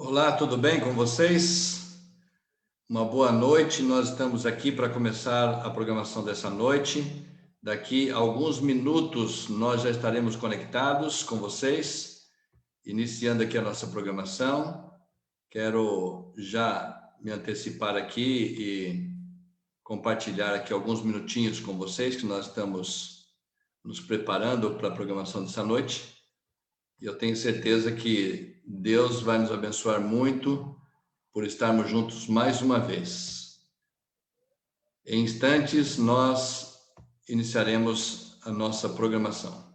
Olá, tudo bem com vocês? Uma boa noite. Nós estamos aqui para começar a programação dessa noite. Daqui a alguns minutos nós já estaremos conectados com vocês, iniciando aqui a nossa programação. Quero já me antecipar aqui e compartilhar aqui alguns minutinhos com vocês, que nós estamos nos preparando para a programação dessa noite. E eu tenho certeza que Deus vai nos abençoar muito por estarmos juntos mais uma vez. Em instantes, nós iniciaremos a nossa programação.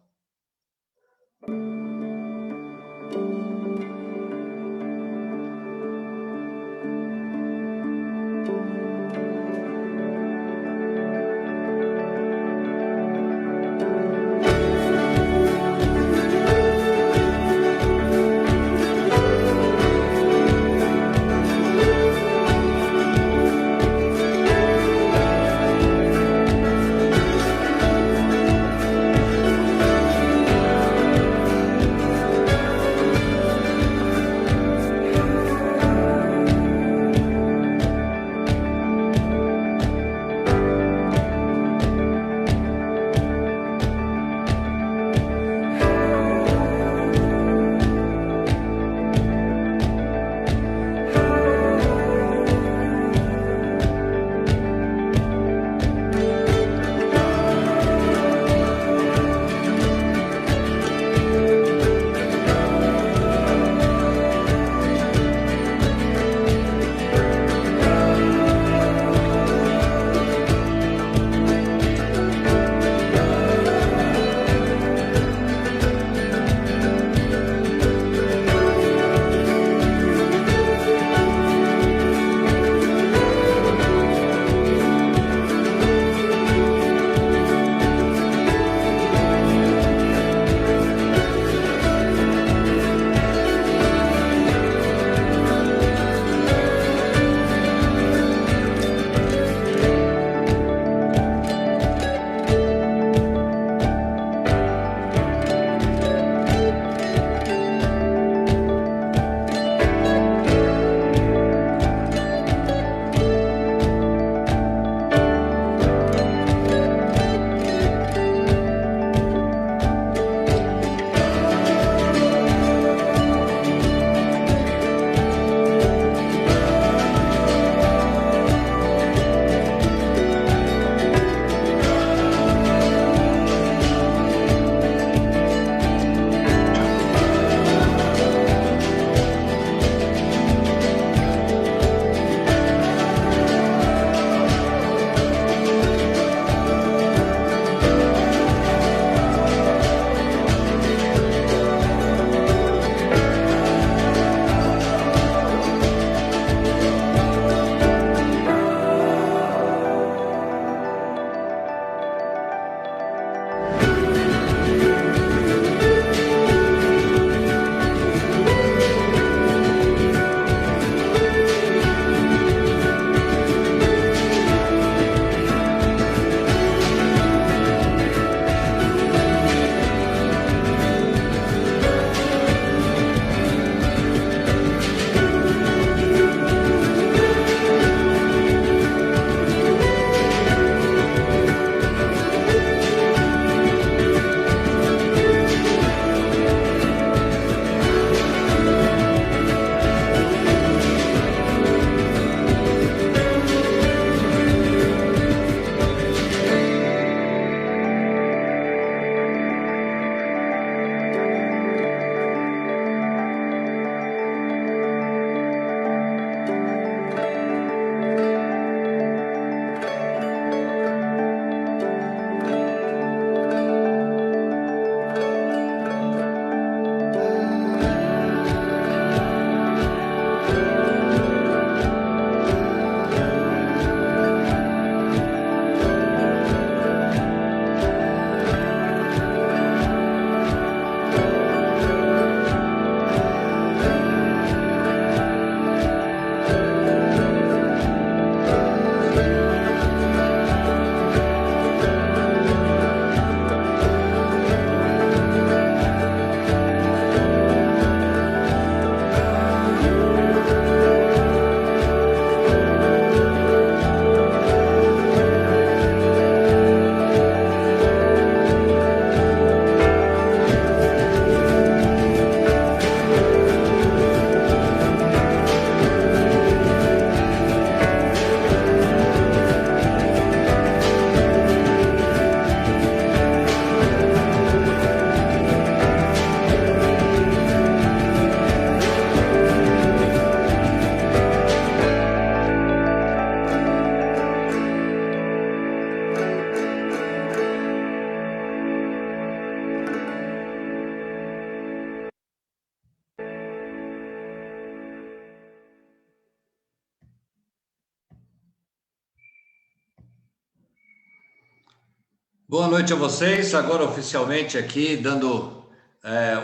Boa noite a vocês. Agora oficialmente aqui dando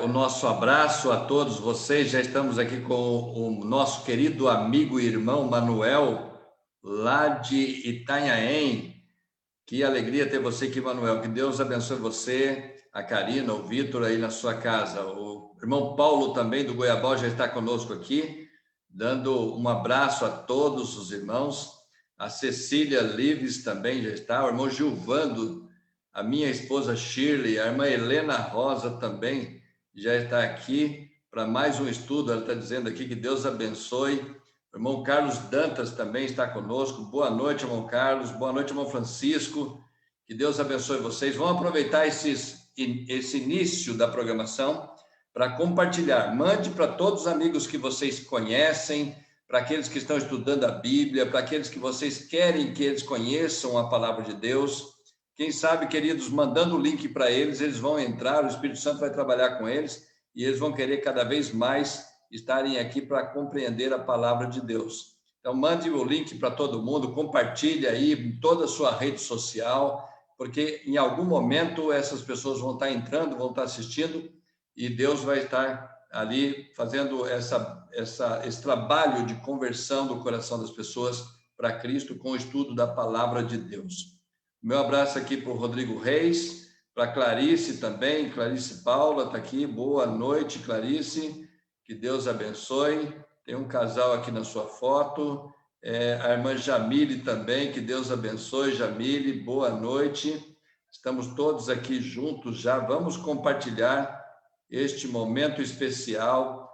o nosso abraço a todos vocês. Já estamos aqui com o nosso querido amigo e irmão Manuel, lá de Itanhaém. Que alegria ter você aqui, Manuel. Que Deus abençoe você, a Karina, o Vitor aí na sua casa. O irmão Paulo também do Goiabal já está conosco aqui, dando um abraço a todos os irmãos. A Cecília Lives também já está, o irmão Gilvando, a minha esposa Shirley, a irmã Helena Rosa também já está aqui para mais um estudo. Ela está dizendo aqui que Deus abençoe. O irmão Carlos Dantas também está conosco. Boa noite, irmão Carlos. Boa noite, irmão Francisco. Que Deus abençoe vocês. Vamos aproveitar esse início da programação para compartilhar. Mande para todos os amigos que vocês conhecem, para aqueles que estão estudando a Bíblia, para aqueles que vocês querem que eles conheçam a palavra de Deus. Quem sabe, queridos, mandando o link para eles, eles vão entrar, o Espírito Santo vai trabalhar com eles e eles vão querer cada vez mais estarem aqui para compreender a palavra de Deus. Então, mande o link para todo mundo, compartilhe aí em toda a sua rede social, porque em algum momento essas pessoas vão estar entrando, vão estar assistindo e Deus vai estar ali fazendo esse trabalho de conversão do coração das pessoas para Cristo com o estudo da palavra de Deus. Meu abraço aqui para o Rodrigo Reis, para Clarice também, Clarice Paula está aqui, boa noite, Clarice, que Deus abençoe. Tem um casal aqui na sua foto, a irmã Jamile também, que Deus abençoe, Jamile, boa noite. Estamos todos aqui juntos já, vamos compartilhar este momento especial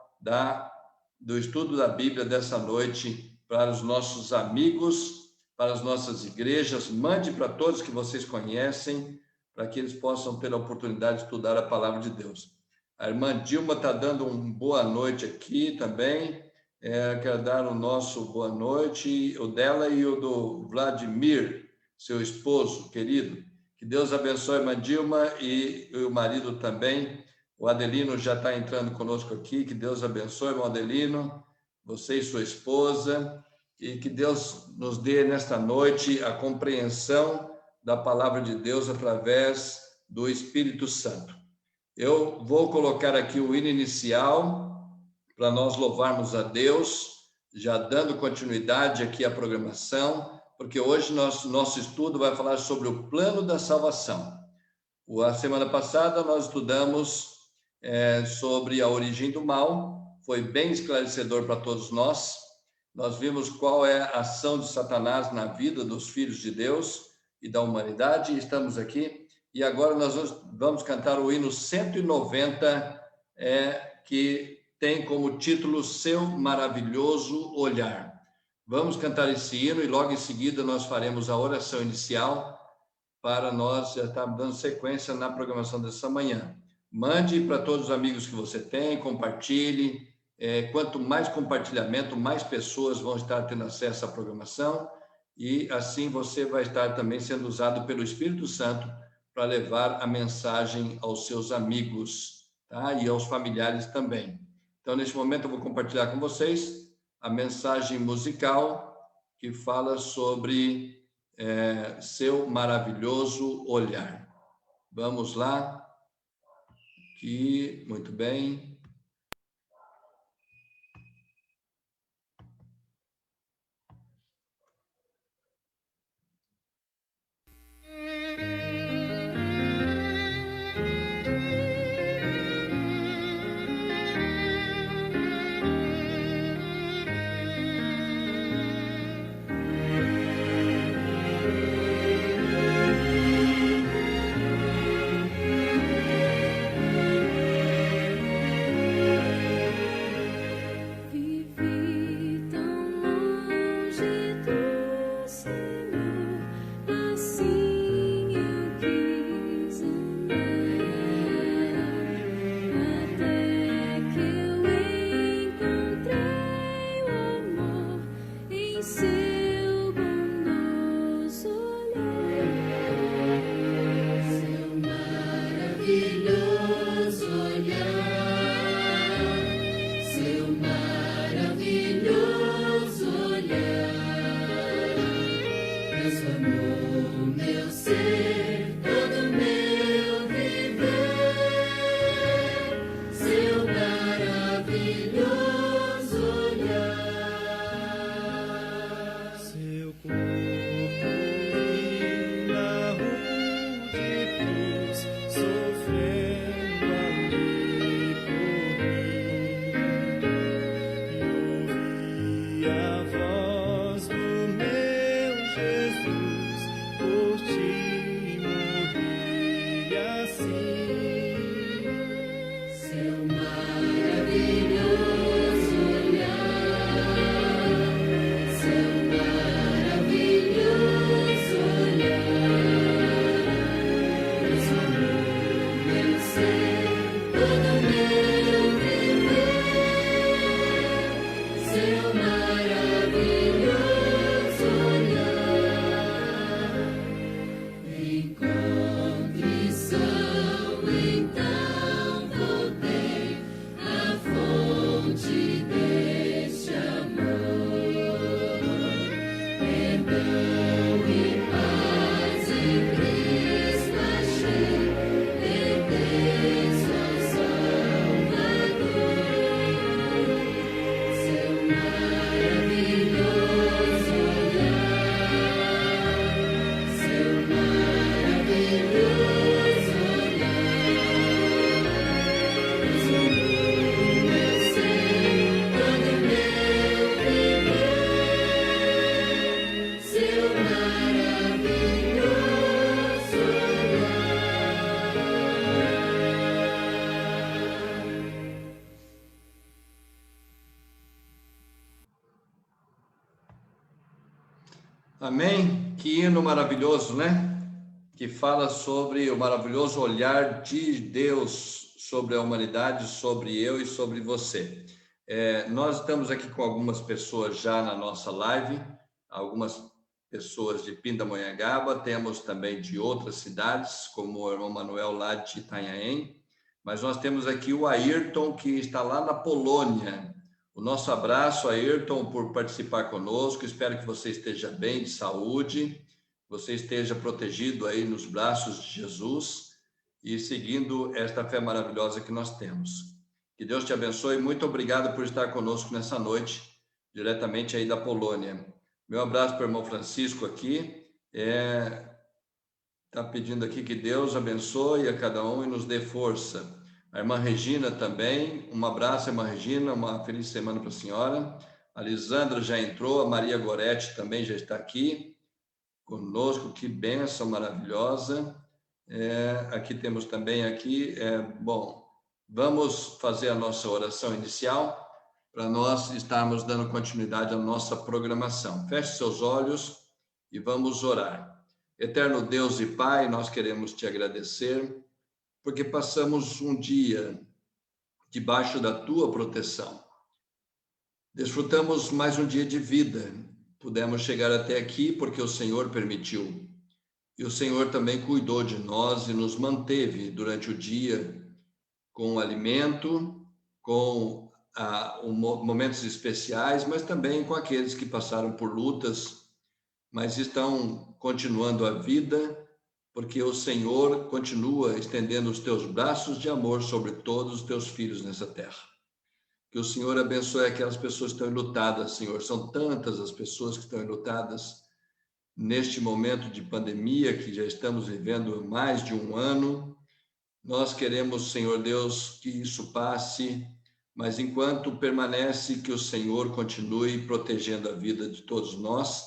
do estudo da Bíblia dessa noite para os nossos amigos, para as nossas igrejas. Mande para todos que vocês conhecem, para que eles possam ter a oportunidade de estudar a palavra de Deus. A irmã Dilma está dando uma boa noite aqui também. Quero dar o nosso boa noite, o dela e o do Vladimir, seu esposo querido. Que Deus abençoe a irmã Dilma e o marido também. O Adelino já está entrando conosco aqui. Que Deus abençoe, irmão Adelino, você e sua esposa. E que Deus nos dê nesta noite a compreensão da palavra de Deus através do Espírito Santo. Eu vou colocar aqui o hino inicial para nós louvarmos a Deus, já dando continuidade aqui à programação, porque hoje nosso estudo vai falar sobre o plano da salvação. A semana passada nós estudamos sobre a origem do mal, foi bem esclarecedor para todos nós. Nós vimos qual é a ação de Satanás na vida dos filhos de Deus e da humanidade, e estamos aqui. E agora nós vamos cantar o hino 190, que tem como título Seu Maravilhoso Olhar. Vamos cantar esse hino e logo em seguida nós faremos a oração inicial para nós já estar dando sequência na programação dessa manhã. Mande para todos os amigos que você tem, compartilhe. Quanto mais compartilhamento, mais pessoas vão estar tendo acesso à programação e assim você vai estar também sendo usado pelo Espírito Santo para levar a mensagem aos seus amigos, tá? E aos familiares também. Então, neste momento, eu vou compartilhar com vocês a mensagem musical que fala sobre seu maravilhoso olhar. Vamos lá? Aqui, muito bem. Amém? Que hino maravilhoso, né? Que fala sobre o maravilhoso olhar de Deus sobre a humanidade, sobre eu e sobre você. Nós estamos aqui com algumas pessoas já na nossa live, algumas pessoas de Pindamonhangaba, temos também de outras cidades, como o irmão Manuel lá de Itanhaém, mas nós temos aqui o Ayrton, que está lá na Polônia. O nosso abraço, Ayrton, por participar conosco. Espero que você esteja bem, de saúde, você esteja protegido aí nos braços de Jesus e seguindo esta fé maravilhosa que nós temos. Que Deus te abençoe. Muito obrigado por estar conosco nessa noite, diretamente aí da Polônia. Meu abraço para o irmão Francisco aqui. Está pedindo aqui que Deus abençoe a cada um e nos dê força. A irmã Regina também, um abraço, irmã Regina, uma feliz semana para a senhora. A Lisandra já entrou, a Maria Goretti também já está aqui conosco, que bênção maravilhosa. Aqui temos também, bom, vamos fazer a nossa oração inicial para nós estarmos dando continuidade à nossa programação. Feche seus olhos e vamos orar. Eterno Deus e Pai, nós queremos te agradecer, porque passamos um dia debaixo da tua proteção. Desfrutamos mais um dia de vida. Pudemos chegar até aqui porque o Senhor permitiu. E o Senhor também cuidou de nós e nos manteve durante o dia com alimento, com momentos especiais, mas também com aqueles que passaram por lutas, mas estão continuando a vida, porque o Senhor continua estendendo os teus braços de amor sobre todos os teus filhos nessa terra. Que o Senhor abençoe aquelas pessoas que estão enlutadas, Senhor. São tantas as pessoas que estão enlutadas neste momento de pandemia que já estamos vivendo há mais de um ano. Nós queremos, Senhor Deus, que isso passe, mas enquanto permanece, que o Senhor continue protegendo a vida de todos nós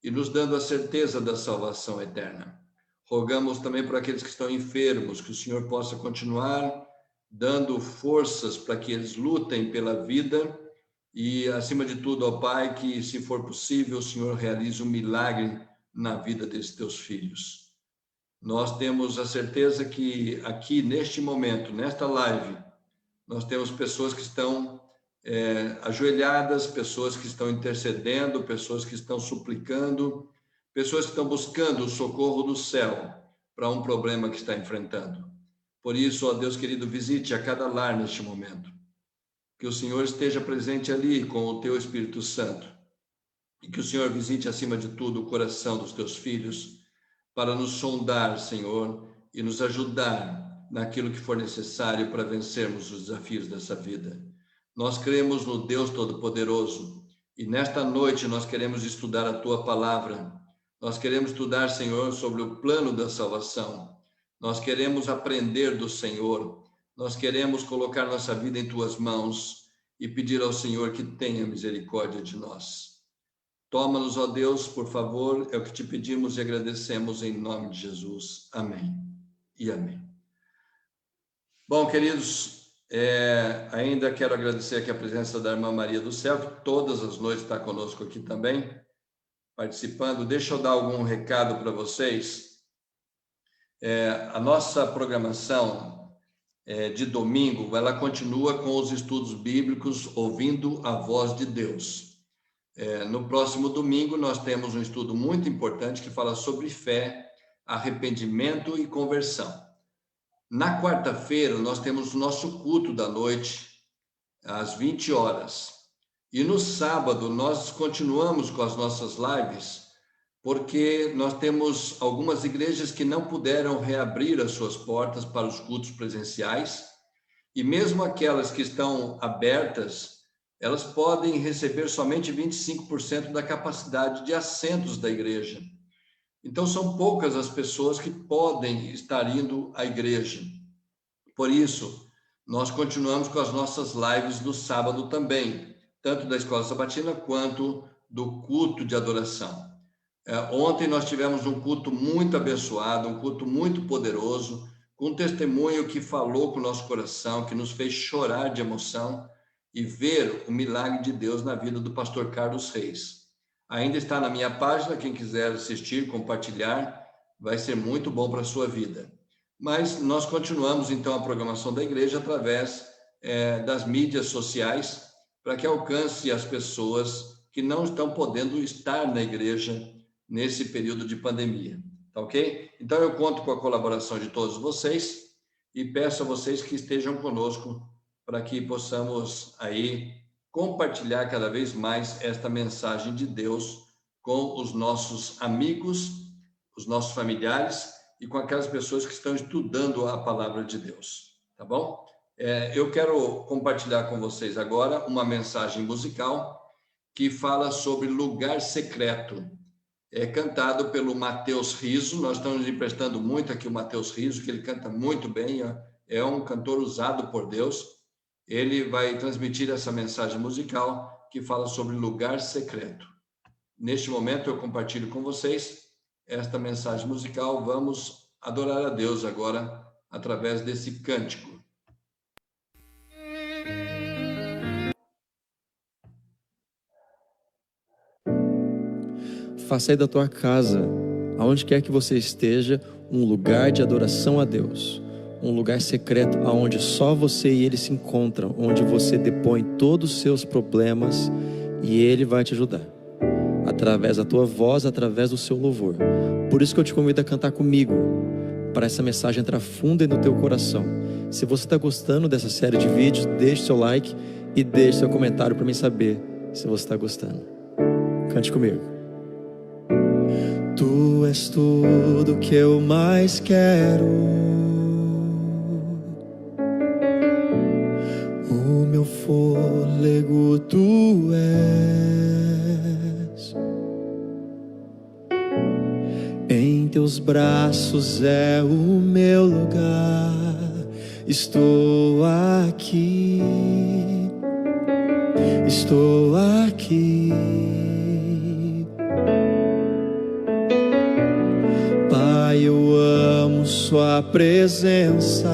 e nos dando a certeza da salvação eterna. Rogamos também por aqueles que estão enfermos, que o Senhor possa continuar dando forças para que eles lutem pela vida e, acima de tudo, ó Pai, que, se for possível, o Senhor realize um milagre na vida desses teus filhos. Nós temos a certeza que aqui, neste momento, nesta live, nós temos pessoas que estão ajoelhadas, pessoas que estão intercedendo, pessoas que estão suplicando, pessoas que estão buscando o socorro do céu para um problema que está enfrentando. Por isso, ó Deus querido, visite a cada lar neste momento. Que o Senhor esteja presente ali com o teu Espírito Santo. E que o Senhor visite, acima de tudo, o coração dos teus filhos para nos sondar, Senhor, e nos ajudar naquilo que for necessário para vencermos os desafios dessa vida. Nós cremos no Deus Todo-Poderoso e nesta noite nós queremos estudar a tua palavra. Nós queremos estudar, Senhor, sobre o plano da salvação. Nós queremos aprender do Senhor. Nós queremos colocar nossa vida em tuas mãos e pedir ao Senhor que tenha misericórdia de nós. Toma-nos, ó Deus, por favor, é o que te pedimos e agradecemos em nome de Jesus. Amém e amém. Bom, queridos, ainda quero agradecer aqui a presença da irmã Maria do Céu, que todas as noites está conosco aqui também, participando. Deixa eu dar algum recado para vocês. A nossa programação de domingo, ela continua com os estudos bíblicos, ouvindo a voz de Deus. No próximo domingo, nós temos um estudo muito importante que fala sobre fé, arrependimento e conversão. Na quarta-feira, nós temos o nosso culto da noite, às 20 horas. E no sábado, nós continuamos com as nossas lives, porque nós temos algumas igrejas que não puderam reabrir as suas portas para os cultos presenciais, e mesmo aquelas que estão abertas, elas podem receber somente 25% da capacidade de assentos da igreja. Então, são poucas as pessoas que podem estar indo à igreja. Por isso, nós continuamos com as nossas lives no sábado também, tanto da Escola Sabatina quanto do culto de adoração. Ontem nós tivemos um culto muito abençoado, um culto muito poderoso, com um testemunho que falou com o nosso coração, que nos fez chorar de emoção e ver o milagre de Deus na vida do pastor Carlos Reis. Ainda está na minha página, quem quiser assistir, compartilhar, vai ser muito bom para a sua vida. Mas nós continuamos, então, a programação da igreja através das mídias sociais, para que alcance as pessoas que não estão podendo estar na igreja nesse período de pandemia, tá ok? Então, eu conto com a colaboração de todos vocês e peço a vocês que estejam conosco para que possamos aí compartilhar cada vez mais esta mensagem de Deus com os nossos amigos, os nossos familiares e com aquelas pessoas que estão estudando a palavra de Deus, tá bom? Eu quero compartilhar com vocês agora uma mensagem musical que fala sobre lugar secreto. É cantado pelo Matheus Riso. Nós estamos emprestando muito aqui o Matheus Riso, que ele canta muito bem, é um cantor usado por Deus. Ele vai transmitir essa mensagem musical que fala sobre lugar secreto. Neste momento eu compartilho com vocês esta mensagem musical. Vamos adorar a Deus agora através desse cântico. Faça aí da tua casa, aonde quer que você esteja, um lugar de adoração a Deus. Um lugar secreto onde só você e Ele se encontram, onde você depõe todos os seus problemas e Ele vai te ajudar. Através da tua voz, através do seu louvor. Por isso que eu te convido a cantar comigo, para essa mensagem entrar fundo no teu coração. Se você está gostando dessa série de vídeos, deixe seu like e deixe seu comentário para mim saber se você está gostando. Cante comigo. Tu és tudo que eu mais quero, o meu fôlego tu és. Em teus braços é o meu lugar. Estou aqui, estou aqui. Pai, eu amo sua presença.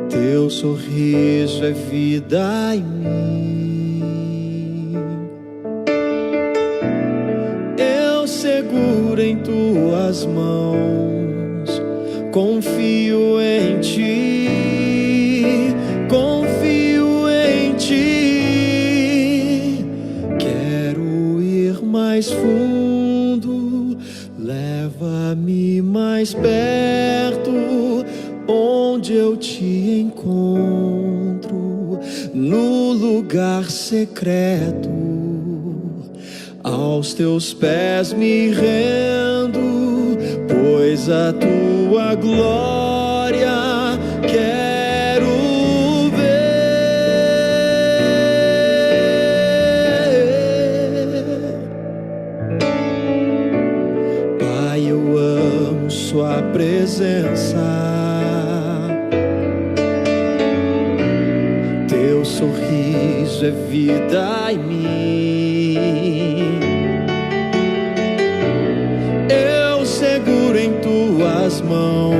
Teu sorriso é vida em mim. Eu seguro em tuas mãos, confio em ti, confio em ti. Quero ir mais fundo, leva-me mais perto, onde eu te encontro, no lugar secreto. Aos teus pés me rendo, pois a tua glória quero ver. Pai, eu amo sua presença. Teu sorriso é vida em mim. Eu seguro em tuas mãos,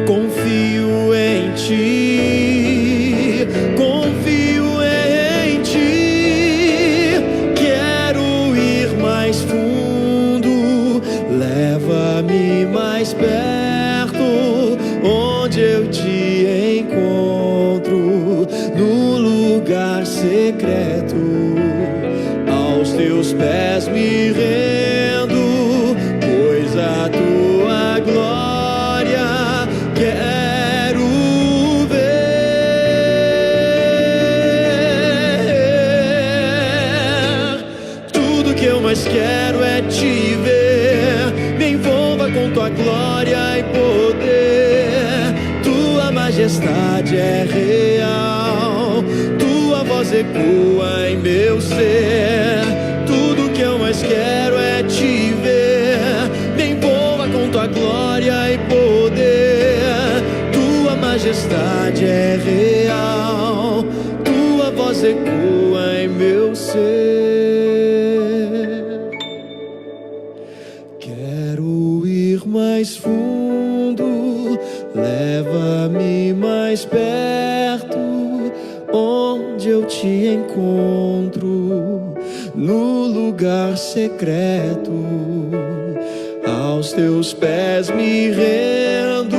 confio em ti, confio em ti. Quero ir mais fundo, leva-me mais perto, onde eu te encontro, no lugar secreto. Aos teus pés me rendo, pois a tua glória quero ver. tua glória e poder. Tua majestade é real, tua voz ecoa em meu ser. Tudo que eu mais quero é te ver. Me envolva com tua glória e poder. Tua majestade é real, tua voz ecoa em meu ser. Quero ir mais fundo, leva-me mais perto, onde eu te encontro, no lugar secreto. Aos teus pés me rendo,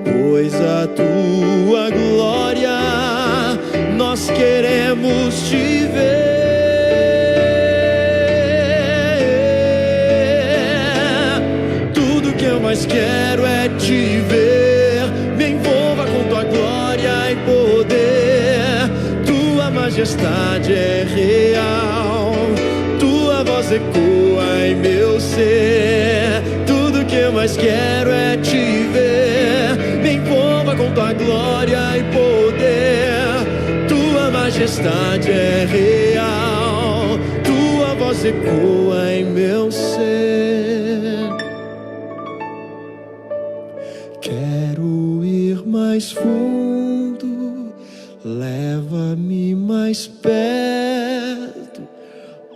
pois a tua glória nós queremos te ver. Mas quero é te ver. Me envolva com tua glória e poder. Tua majestade é real, tua voz ecoa em meu ser. Tudo que eu mais quero é te ver. Me envolva com tua glória e poder. Tua majestade é real, tua voz ecoa em meu ser. Quero ir mais fundo, leva-me mais perto,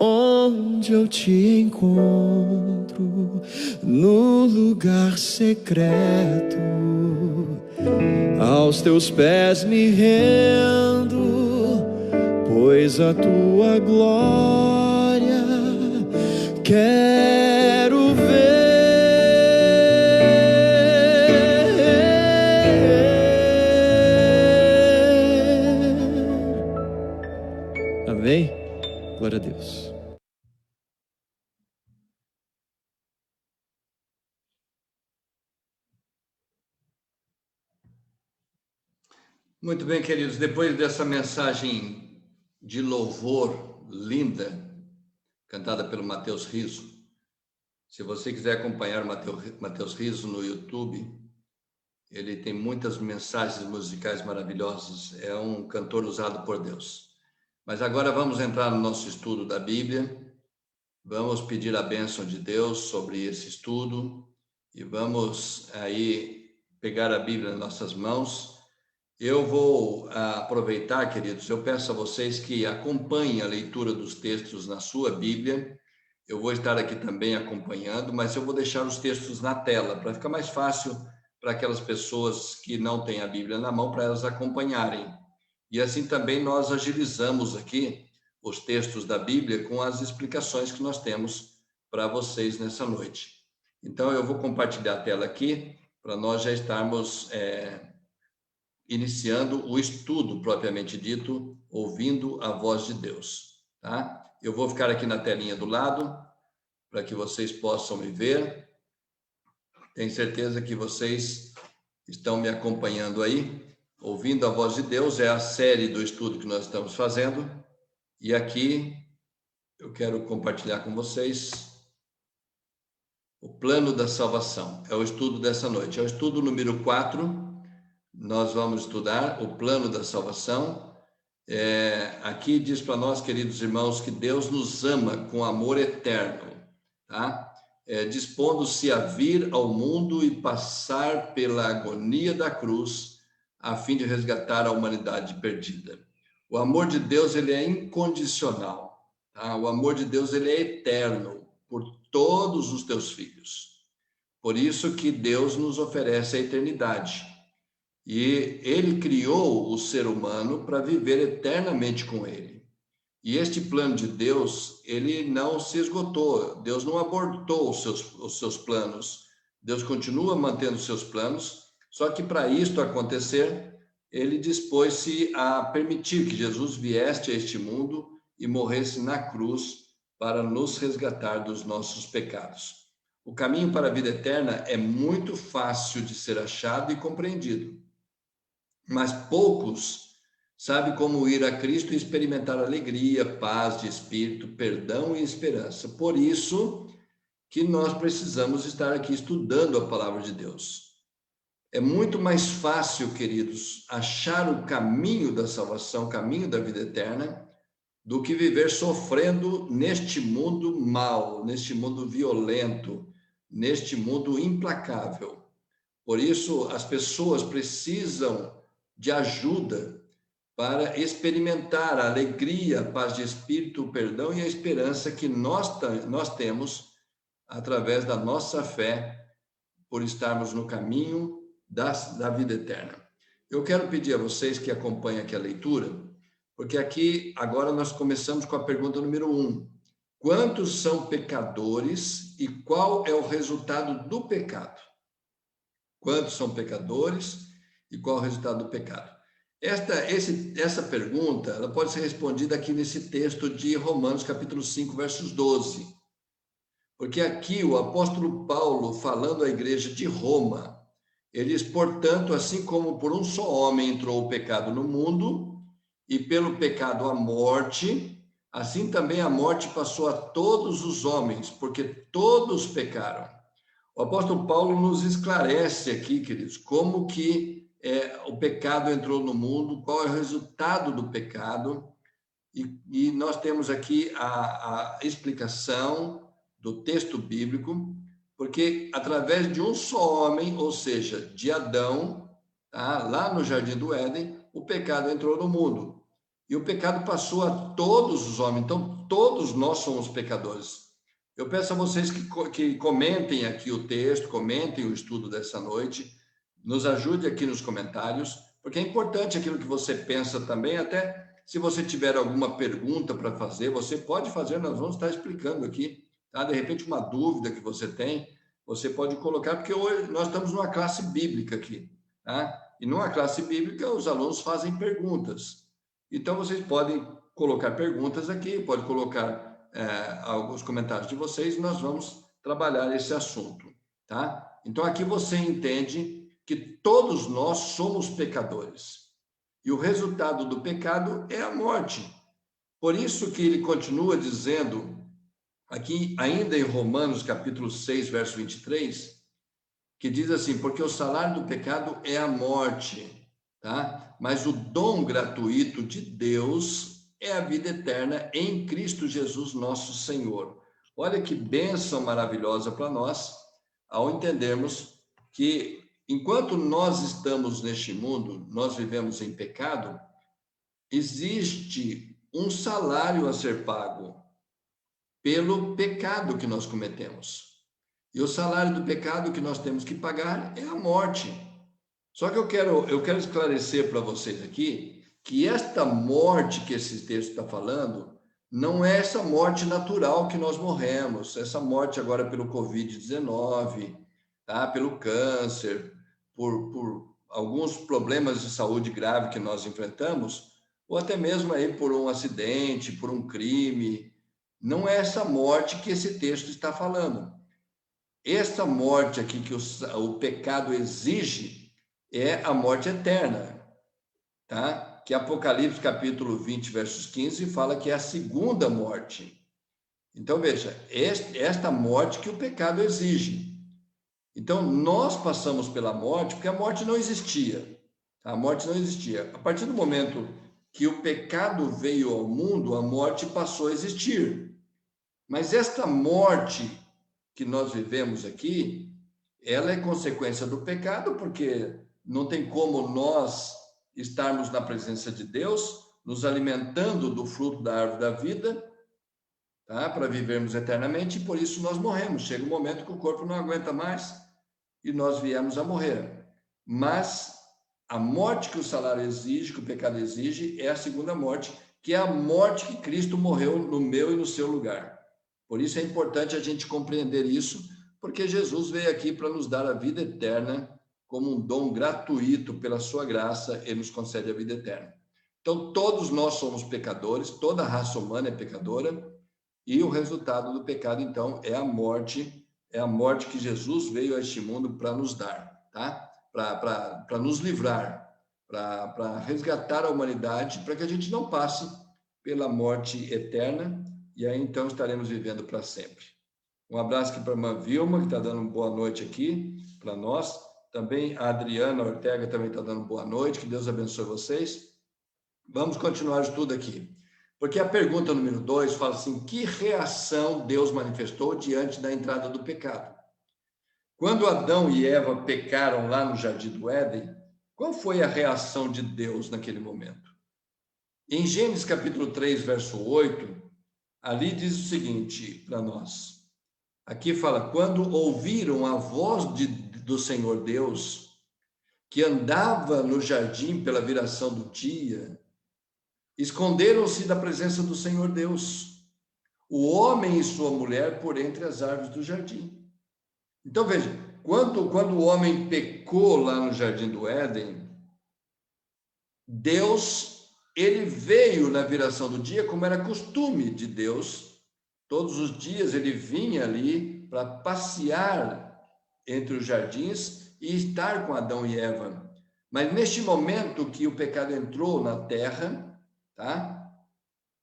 onde eu te encontro, no lugar secreto. Aos teus pés me rendo, pois a tua glória quero ver. Amém? Glória a Deus. Muito bem, queridos. Depois dessa mensagem de louvor linda, cantada pelo Matheus Riso, se você quiser acompanhar o Matheus Riso no YouTube, ele tem muitas mensagens musicais maravilhosas. É um cantor usado por Deus. Mas agora vamos entrar no nosso estudo da Bíblia, vamos pedir a bênção de Deus sobre esse estudo e vamos aí pegar a Bíblia nas nossas mãos. Eu vou aproveitar, queridos, eu peço a vocês que acompanhem a leitura dos textos na sua Bíblia. Eu vou estar aqui também acompanhando, mas eu vou deixar os textos na tela para ficar mais fácil para aquelas pessoas que não têm a Bíblia na mão, para elas acompanharem. E assim também nós agilizamos aqui os textos da Bíblia com as explicações que nós temos para vocês nessa noite. Então, eu vou compartilhar a tela aqui para nós já estarmos iniciando o estudo propriamente dito, ouvindo a voz de Deus. Tá? Eu vou ficar aqui na telinha do lado para que vocês possam me ver. Tenho certeza que vocês estão me acompanhando aí. Ouvindo a voz de Deus é a série do estudo que nós estamos fazendo. E aqui eu quero compartilhar com vocês o plano da salvação. É o estudo dessa noite. É o estudo número 4. Nós vamos estudar o plano da salvação. Aqui diz para nós, queridos irmãos, que Deus nos ama com amor eterno, tá? Dispondo-se a vir ao mundo e passar pela agonia da cruz, a fim de resgatar a humanidade perdida. O amor de Deus, ele é incondicional, tá? O amor de Deus, ele é eterno por todos os teus filhos. Por isso que Deus nos oferece a eternidade. E ele criou o ser humano para viver eternamente com ele. E este plano de Deus, ele não se esgotou. Deus não abortou os seus planos. Deus continua mantendo os seus planos. Só que para isto acontecer, ele dispôs-se a permitir que Jesus viesse a este mundo e morresse na cruz para nos resgatar dos nossos pecados. O caminho para a vida eterna é muito fácil de ser achado e compreendido. Mas poucos sabem como ir a Cristo e experimentar alegria, paz de espírito, perdão e esperança. Por isso que nós precisamos estar aqui estudando a palavra de Deus. É muito mais fácil, queridos, achar o caminho da salvação, o caminho da vida eterna, do que viver sofrendo neste mundo mau, neste mundo violento, neste mundo implacável. Por isso, as pessoas precisam de ajuda para experimentar a alegria, a paz de espírito, o perdão e a esperança que nós temos através da nossa fé, por estarmos no caminho da vida eterna. Eu quero pedir a vocês que acompanhem aqui a leitura, porque aqui agora nós começamos com a pergunta número 1. Quantos são pecadores e qual é o resultado do pecado? Quantos são pecadores e qual é o resultado do pecado? Essa pergunta ela pode ser respondida aqui nesse texto de Romanos, capítulo 5, versos 12. Porque aqui o apóstolo Paulo, falando à igreja de Roma, ele diz, portanto, assim como por um só homem entrou o pecado no mundo, e pelo pecado a morte, assim também a morte passou a todos os homens, porque todos pecaram. O apóstolo Paulo nos esclarece aqui, queridos, como que o pecado entrou no mundo, qual é o resultado do pecado, e nós temos aqui a explicação do texto bíblico, porque através de um só homem, ou seja, de Adão, tá? Lá no Jardim do Éden, o pecado entrou no mundo. E o pecado passou a todos os homens, então todos nós somos pecadores. Eu peço a vocês que comentem aqui o texto, comentem o estudo dessa noite, nos ajude aqui nos comentários, porque é importante aquilo que você pensa também, até se você tiver alguma pergunta para fazer, você pode fazer, nós vamos estar explicando aqui, tá? De repente uma dúvida que você tem, você pode colocar, porque hoje nós estamos numa classe bíblica aqui, tá? E numa classe bíblica os alunos fazem perguntas. Então vocês podem colocar perguntas aqui, pode colocar alguns comentários de vocês, e nós vamos trabalhar esse assunto, tá? Então aqui você entende que todos nós somos pecadores. E o resultado do pecado é a morte. Por isso que ele continua dizendo, aqui ainda em Romanos capítulo 6, verso 23, que diz assim, porque o salário do pecado é a morte, tá? Mas o dom gratuito de Deus é a vida eterna em Cristo Jesus, nosso Senhor. Olha que bênção maravilhosa para nós, ao entendermos que enquanto nós estamos neste mundo, nós vivemos em pecado, existe um salário a ser pago pelo pecado que nós cometemos. E o salário do pecado que nós temos que pagar é a morte. Só que eu quero esclarecer para vocês aqui que esta morte que esse texto está falando não é essa morte natural que nós morremos, essa morte agora pelo Covid-19, tá? Pelo câncer, por alguns problemas de saúde grave que nós enfrentamos, ou até mesmo aí por um acidente, por um crime. Não é essa morte que esse texto está falando. Essa morte aqui que o pecado exige é a morte eterna, tá? Que Apocalipse capítulo 20, versos 15, fala que é a segunda morte. Então, veja, esta morte que o pecado exige. Então, nós passamos pela morte porque a morte não existia. A morte não existia. A partir do momento que o pecado veio ao mundo, a morte passou a existir. Mas esta morte que nós vivemos aqui, ela é consequência do pecado, porque não tem como nós estarmos na presença de Deus, nos alimentando do fruto da árvore da vida, tá? Para vivermos eternamente, e por isso nós morremos. Chega um momento que o corpo não aguenta mais e nós viemos a morrer. Mas a morte que o salário exige, que o pecado exige, é a segunda morte, que é a morte que Cristo morreu no meu e no seu lugar. Por isso é importante a gente compreender isso, porque Jesus veio aqui para nos dar a vida eterna como um dom gratuito pela sua graça, ele nos concede a vida eterna. Então, todos nós somos pecadores, toda a raça humana é pecadora, e o resultado do pecado, então, é a morte que Jesus veio a este mundo para nos dar, tá? Para nos livrar, para resgatar a humanidade, para que a gente não passe pela morte eterna, e aí então estaremos vivendo para sempre. Um abraço aqui para a irmã Vilma, que está dando uma boa noite aqui para nós. Também a Adriana Ortega também está dando boa noite. Que Deus abençoe vocês. Vamos continuar o estudo aqui. Porque a pergunta número 2 fala assim: que reação Deus manifestou diante da entrada do pecado? Quando Adão e Eva pecaram lá no Jardim do Éden, qual foi a reação de Deus naquele momento? Em Gênesis capítulo 3, verso 8, ali diz o seguinte para nós. Aqui fala: quando ouviram a voz do Senhor Deus, que andava no jardim pela viração do dia, esconderam-se da presença do Senhor Deus, o homem e sua mulher por entre as árvores do jardim. Então veja, quando o homem pecou lá no Jardim do Éden, Deus, ele veio na viração do dia, como era costume de Deus. Todos os dias ele vinha ali para passear entre os jardins e estar com Adão e Eva. Mas neste momento que o pecado entrou na terra, tá?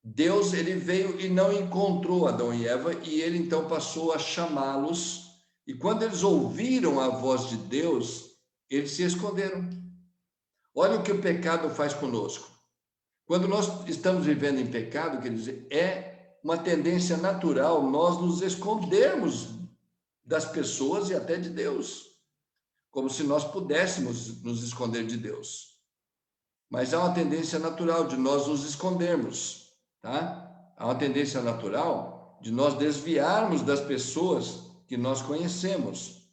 Deus, ele veio e não encontrou Adão e Eva, e ele então passou a chamá-los. E quando eles ouviram a voz de Deus, eles se esconderam. Olha o que o pecado faz conosco. Quando nós estamos vivendo em pecado, quer dizer, é uma tendência natural nós nos escondermos das pessoas e até de Deus, como se nós pudéssemos nos esconder de Deus. Mas há uma tendência natural de nós nos escondermos, tá? Há uma tendência natural de nós desviarmos das pessoas que nós conhecemos.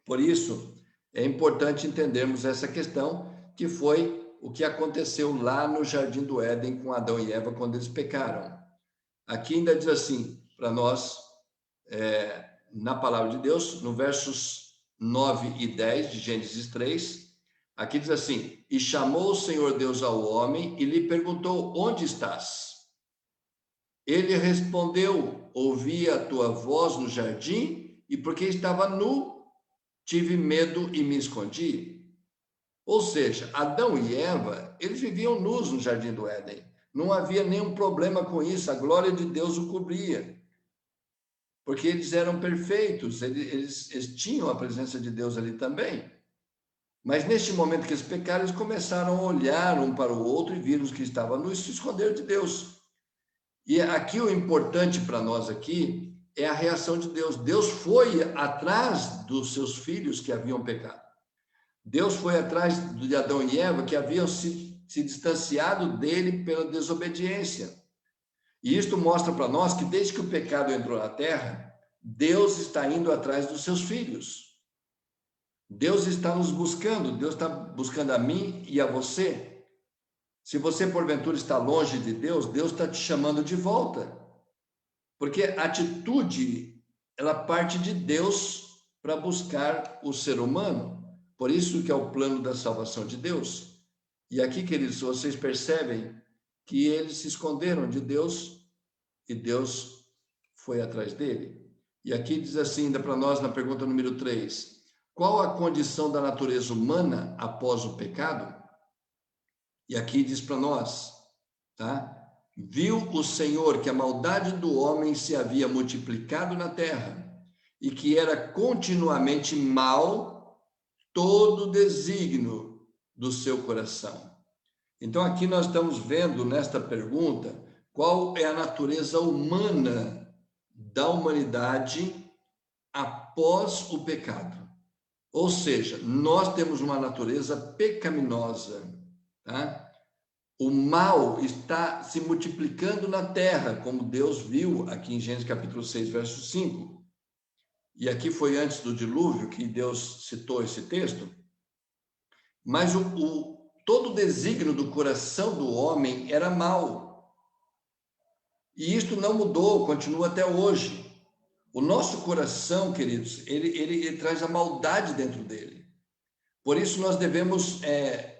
Por isso, é importante entendermos essa questão, que foi o que aconteceu lá no Jardim do Éden com Adão e Eva quando eles pecaram. Aqui ainda diz assim, para nós, na palavra de Deus, no versos 9 e 10 de Gênesis 3, aqui diz assim: e chamou o Senhor Deus ao homem e lhe perguntou: onde estás? Ele respondeu: ouvi a tua voz no jardim, e porque estava nu, tive medo e me escondi. Ou seja, Adão e Eva, eles viviam nus no Jardim do Éden. Não havia nenhum problema com isso, a glória de Deus o cobria. Porque eles eram perfeitos, eles tinham a presença de Deus ali também. Mas neste momento que eles pecaram, eles começaram a olhar um para o outro e viram que estava nu e se esconderam de Deus. E aqui o importante para nós aqui é a reação de Deus. Deus foi atrás dos seus filhos que haviam pecado. Deus foi atrás de Adão e Eva, que haviam se distanciado dele pela desobediência. E isto mostra para nós que desde que o pecado entrou na terra, Deus está indo atrás dos seus filhos. Deus está nos buscando, Deus está buscando a mim e a você. Se você, porventura, está longe de Deus, Deus está te chamando de volta. Porque a atitude, ela parte de Deus para buscar o ser humano. Por isso que é o plano da salvação de Deus. E aqui, queridos, vocês percebem que eles se esconderam de Deus e Deus foi atrás dele. E aqui diz assim, ainda para nós, na pergunta número 3, qual a condição da natureza humana após o pecado? E aqui diz para nós, tá? Viu o Senhor que a maldade do homem se havia multiplicado na terra e que era continuamente mal todo o desígnio do seu coração. Então aqui nós estamos vendo nesta pergunta qual é a natureza humana da humanidade após o pecado. Ou seja, nós temos uma natureza pecaminosa, tá? O mal está se multiplicando na terra, como Deus viu aqui em Gênesis capítulo 6, verso 5. E aqui foi antes do dilúvio que Deus citou esse texto. Mas todo o desígnio do coração do homem era mau. E isto não mudou, continua até hoje. O nosso coração, queridos, ele traz a maldade dentro dele. Por isso nós devemos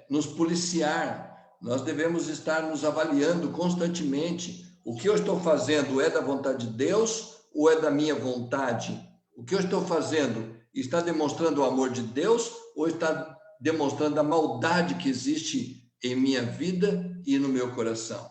nos policiar, nós devemos estar nos avaliando constantemente. O que eu estou fazendo é da vontade de Deus ou é da minha vontade? O que eu estou fazendo está demonstrando o amor de Deus ou está demonstrando a maldade que existe em minha vida e no meu coração?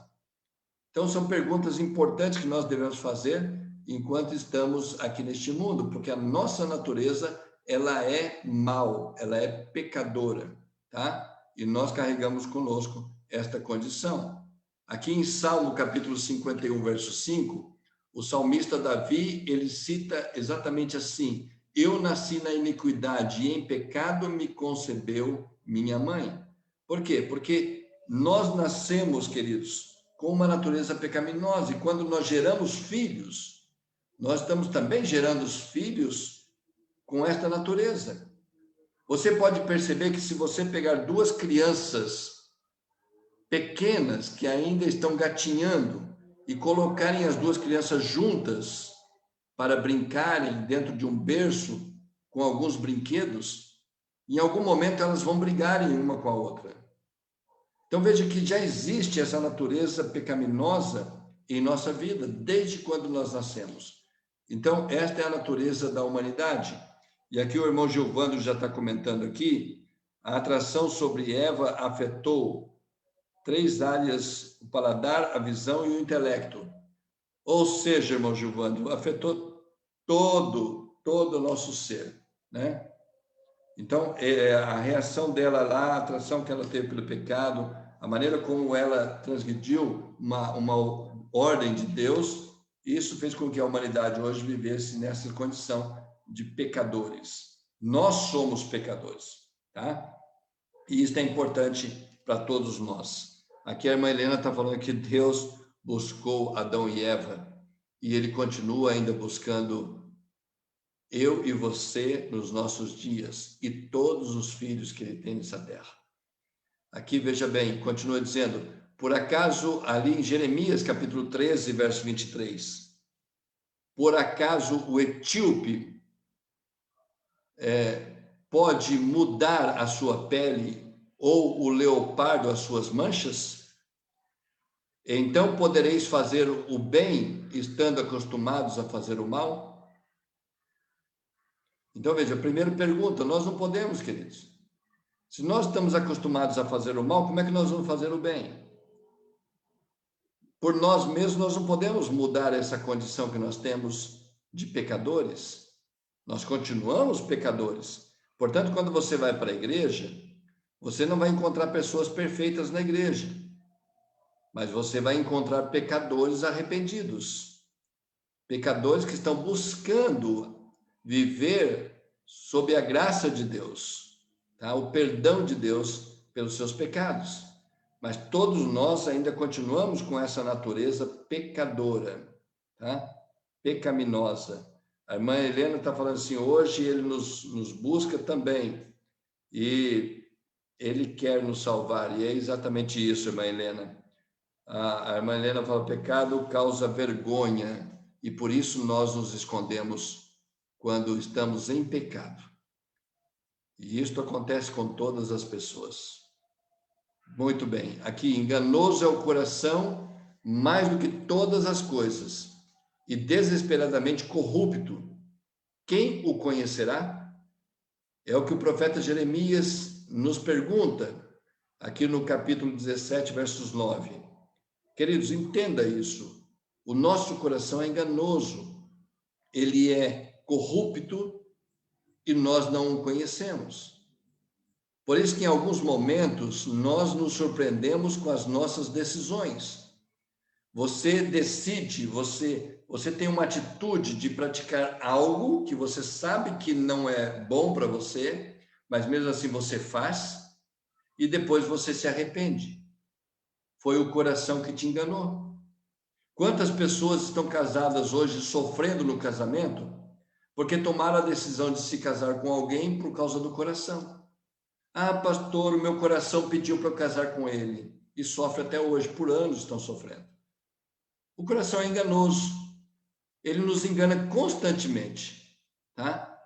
Então, são perguntas importantes que nós devemos fazer enquanto estamos aqui neste mundo, porque a nossa natureza, ela é mal, ela é pecadora, tá? E nós carregamos conosco esta condição. Aqui em Salmo, capítulo 51, verso 5, o salmista Davi, ele cita exatamente assim: eu nasci na iniquidade e em pecado me concebeu minha mãe. Por quê? Porque nós nascemos, queridos, com uma natureza pecaminosa, e quando nós geramos filhos, nós estamos também gerando os filhos com esta natureza. Você pode perceber que se você pegar duas crianças pequenas que ainda estão gatinhando e colocarem as duas crianças juntas para brincarem dentro de um berço com alguns brinquedos, em algum momento elas vão brigarem uma com a outra. Então veja que já existe essa natureza pecaminosa em nossa vida, desde quando nós nascemos. Então, esta é a natureza da humanidade. E aqui o irmão Giovando já está comentando aqui, a atração sobre Eva afetou 3 áreas: o paladar, a visão e o intelecto. Ou seja, irmão Giovando, afetou todo o nosso ser, né? Então, a reação dela lá, a atração que ela teve pelo pecado, a maneira como ela transgrediu uma ordem de Deus, isso fez com que a humanidade hoje vivesse nessa condição de pecadores. Nós somos pecadores, tá? E isso é importante para todos nós. Aqui a irmã Helena está falando que Deus buscou Adão e Eva, e ele continua ainda buscando eu e você nos nossos dias, e todos os filhos que ele tem nessa terra. Aqui, veja bem, continua dizendo, por acaso, ali em Jeremias, capítulo 13, verso 23, por acaso o etíope pode mudar a sua pele, ou o leopardo as suas manchas? Então podereis fazer o bem, estando acostumados a fazer o mal? Então, veja, a primeira pergunta, nós não podemos, queridos. Se nós estamos acostumados a fazer o mal, como é que nós vamos fazer o bem? Por nós mesmos, nós não podemos mudar essa condição que nós temos de pecadores. Nós continuamos pecadores. Portanto, quando você vai para a igreja, você não vai encontrar pessoas perfeitas na igreja, mas você vai encontrar pecadores arrependidos. Pecadores que estão buscando viver sob a graça de Deus, tá? O perdão de Deus pelos seus pecados. Mas todos nós ainda continuamos com essa natureza pecadora, tá? Pecaminosa. A irmã Helena está falando assim, hoje ele nos busca também, e ele quer nos salvar, e é exatamente isso, irmã Helena. A irmã Helena fala, pecado causa vergonha, e por isso nós nos escondemos quando estamos em pecado. E isto acontece com todas as pessoas. Muito bem. Aqui, enganoso é o coração mais do que todas as coisas, e desesperadamente corrupto. Quem o conhecerá? É o que o profeta Jeremias nos pergunta, aqui no capítulo 17, versos 9. Queridos, entenda isso. O nosso coração é enganoso. Ele é corrupto e nós não o conhecemos. Por isso que em alguns momentos nós nos surpreendemos com as nossas decisões. Você decide, você tem uma atitude de praticar algo que você sabe que não é bom para você, mas mesmo assim você faz, e depois você se arrepende. Foi o coração que te enganou. Quantas pessoas estão casadas hoje sofrendo no casamento porque tomaram a decisão de se casar com alguém por causa do coração? Ah, pastor, o meu coração pediu para eu casar com ele. E sofre até hoje, por anos estão sofrendo. O coração é enganoso. Ele nos engana constantemente, tá?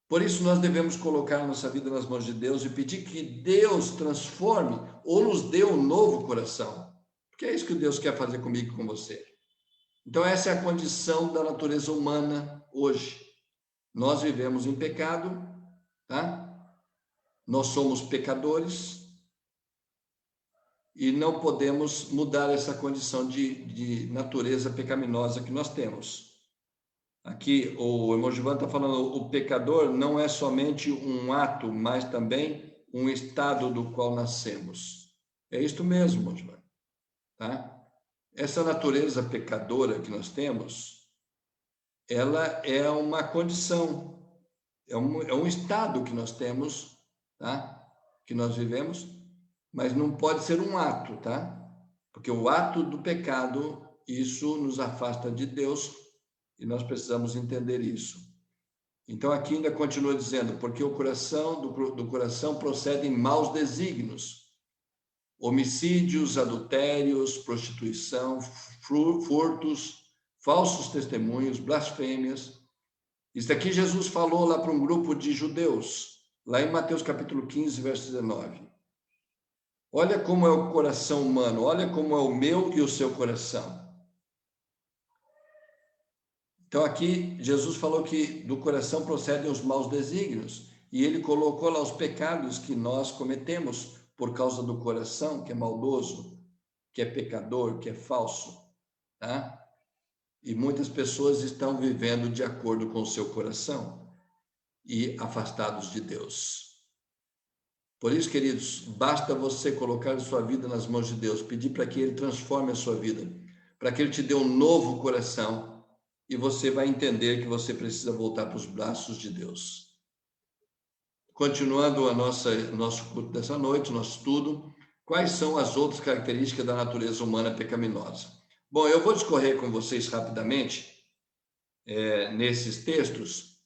Por isso nós devemos colocar a nossa vida nas mãos de Deus e pedir que Deus transforme ou nos dê um novo coração. Porque é isso que Deus quer fazer comigo e com você. Então essa é a condição da natureza humana hoje. Nós vivemos em pecado, tá? Nós somos pecadores e não podemos mudar essa condição de natureza pecaminosa que nós temos. Aqui o irmão Givan está falando, o pecador não é somente um ato, mas também um estado do qual nascemos. É isto mesmo, irmão Givan. Tá? Essa natureza pecadora que nós temos, ela é uma condição, é um estado que nós temos, tá? Que nós vivemos, mas não pode ser um ato, tá? Porque o ato do pecado, isso nos afasta de Deus e nós precisamos entender isso. Então aqui ainda continua dizendo, porque o coração do coração procedem maus desígnios, homicídios, adultérios, prostituição, furtos, falsos testemunhos, blasfêmias. Isso aqui Jesus falou lá para um grupo de judeus, lá em Mateus capítulo 15, verso 19. Olha como é o coração humano, olha como é o meu e o seu coração. Então aqui Jesus falou que do coração procedem os maus desígnios, e ele colocou lá os pecados que nós cometemos por causa do coração, que é maldoso, que é pecador, que é falso, tá? E muitas pessoas estão vivendo de acordo com o seu coração e afastados de Deus. Por isso, queridos, basta você colocar a sua vida nas mãos de Deus, pedir para que Ele transforme a sua vida, para que Ele te dê um novo coração, e você vai entender que você precisa voltar para os braços de Deus. Continuando nosso culto dessa noite, nosso estudo, quais são as outras características da natureza humana pecaminosa? Bom, eu vou discorrer com vocês rapidamente nesses textos,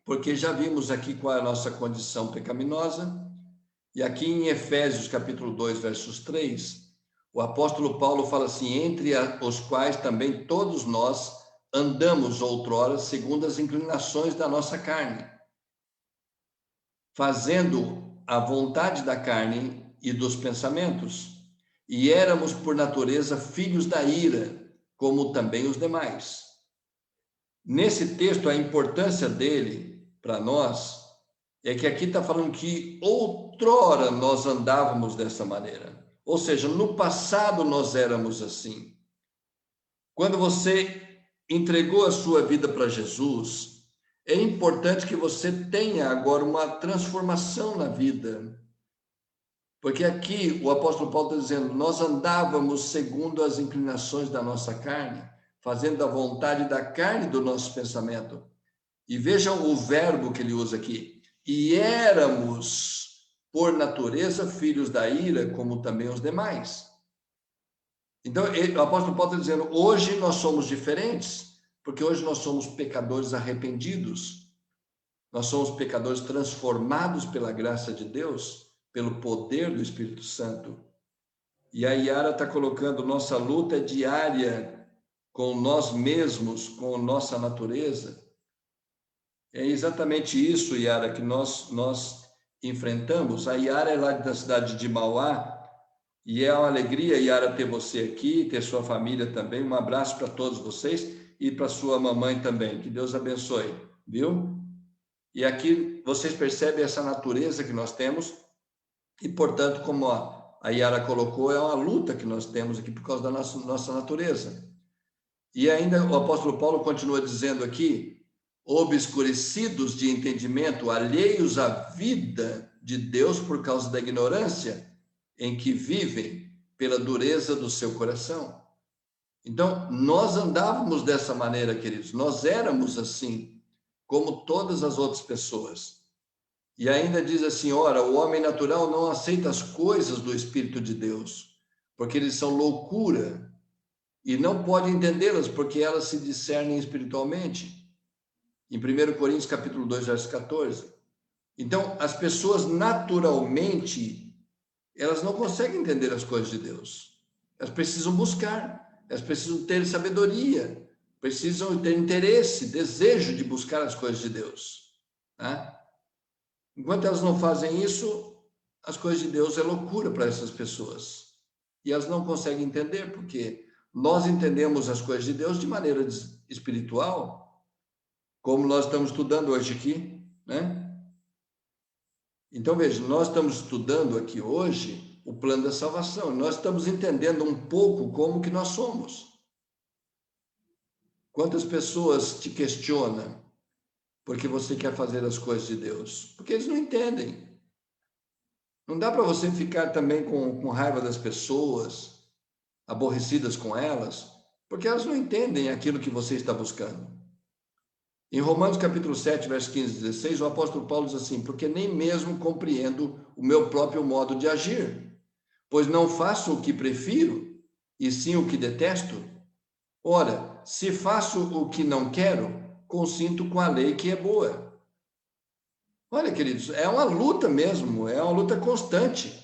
porque já vimos aqui qual é a nossa condição pecaminosa, e aqui em Efésios capítulo 2, versos 3, o apóstolo Paulo fala assim, entre os quais também todos nós andamos outrora segundo as inclinações da nossa carne, fazendo a vontade da carne e dos pensamentos, e éramos por natureza filhos da ira, como também os demais. Nesse texto, a importância dele para nós é que aqui está falando que outrora nós andávamos dessa maneira, ou seja, no passado nós éramos assim. Quando você entregou a sua vida para Jesus, é importante que você tenha agora uma transformação na vida. Porque aqui o apóstolo Paulo está dizendo, nós andávamos segundo as inclinações da nossa carne, fazendo a vontade da carne do nosso pensamento. E vejam o verbo que ele usa aqui. E éramos, por natureza, filhos da ira, como também os demais. Então, o apóstolo Paulo está dizendo, hoje nós somos diferentes, porque hoje nós somos pecadores arrependidos, nós somos pecadores transformados pela graça de Deus, pelo poder do Espírito Santo. E a Yara está colocando, nossa luta é diária com nós mesmos, com nossa natureza. É exatamente isso, Yara, que nós enfrentamos. A Yara é lá da cidade de Mauá, e é uma alegria, Yara, ter você aqui, ter sua família também. Um abraço para todos vocês e para sua mamãe também. Que Deus abençoe, viu? E aqui vocês percebem essa natureza que nós temos e, portanto, como a Yara colocou, é uma luta que nós temos aqui por causa da nossa natureza. E ainda o apóstolo Paulo continua dizendo aqui, obscurecidos de entendimento, alheios à vida de Deus por causa da ignorância em que vivem pela dureza do seu coração. Então, nós andávamos dessa maneira, queridos, nós éramos assim, como todas as outras pessoas. E ainda diz assim, ora, o homem natural não aceita as coisas do Espírito de Deus, porque eles são loucura, e não pode entendê-las, porque elas se discernem espiritualmente. Em 1 Coríntios capítulo 2, verso 14. Então, as pessoas naturalmente, elas não conseguem entender as coisas de Deus. Elas precisam buscar, elas precisam ter sabedoria, precisam ter interesse, desejo de buscar as coisas de Deus. Tá? Enquanto elas não fazem isso, as coisas de Deus é loucura para essas pessoas. E elas não conseguem entender, porque nós entendemos as coisas de Deus de maneira espiritual, como nós estamos estudando hoje aqui, né? Então, veja, nós estamos estudando aqui hoje o plano da salvação. Nós estamos entendendo um pouco como que nós somos. Quantas pessoas te questionam porque você quer fazer as coisas de Deus? Porque eles não entendem. Não dá para você ficar também com raiva das pessoas, aborrecidas com elas, porque elas não entendem aquilo que você está buscando. Em Romanos capítulo 7, versos 15 e 16, o apóstolo Paulo diz assim: porque nem mesmo compreendo o meu próprio modo de agir, pois não faço o que prefiro, e sim o que detesto. Ora, se faço o que não quero, consinto com a lei que é boa. Olha, queridos, é uma luta mesmo, é uma luta constante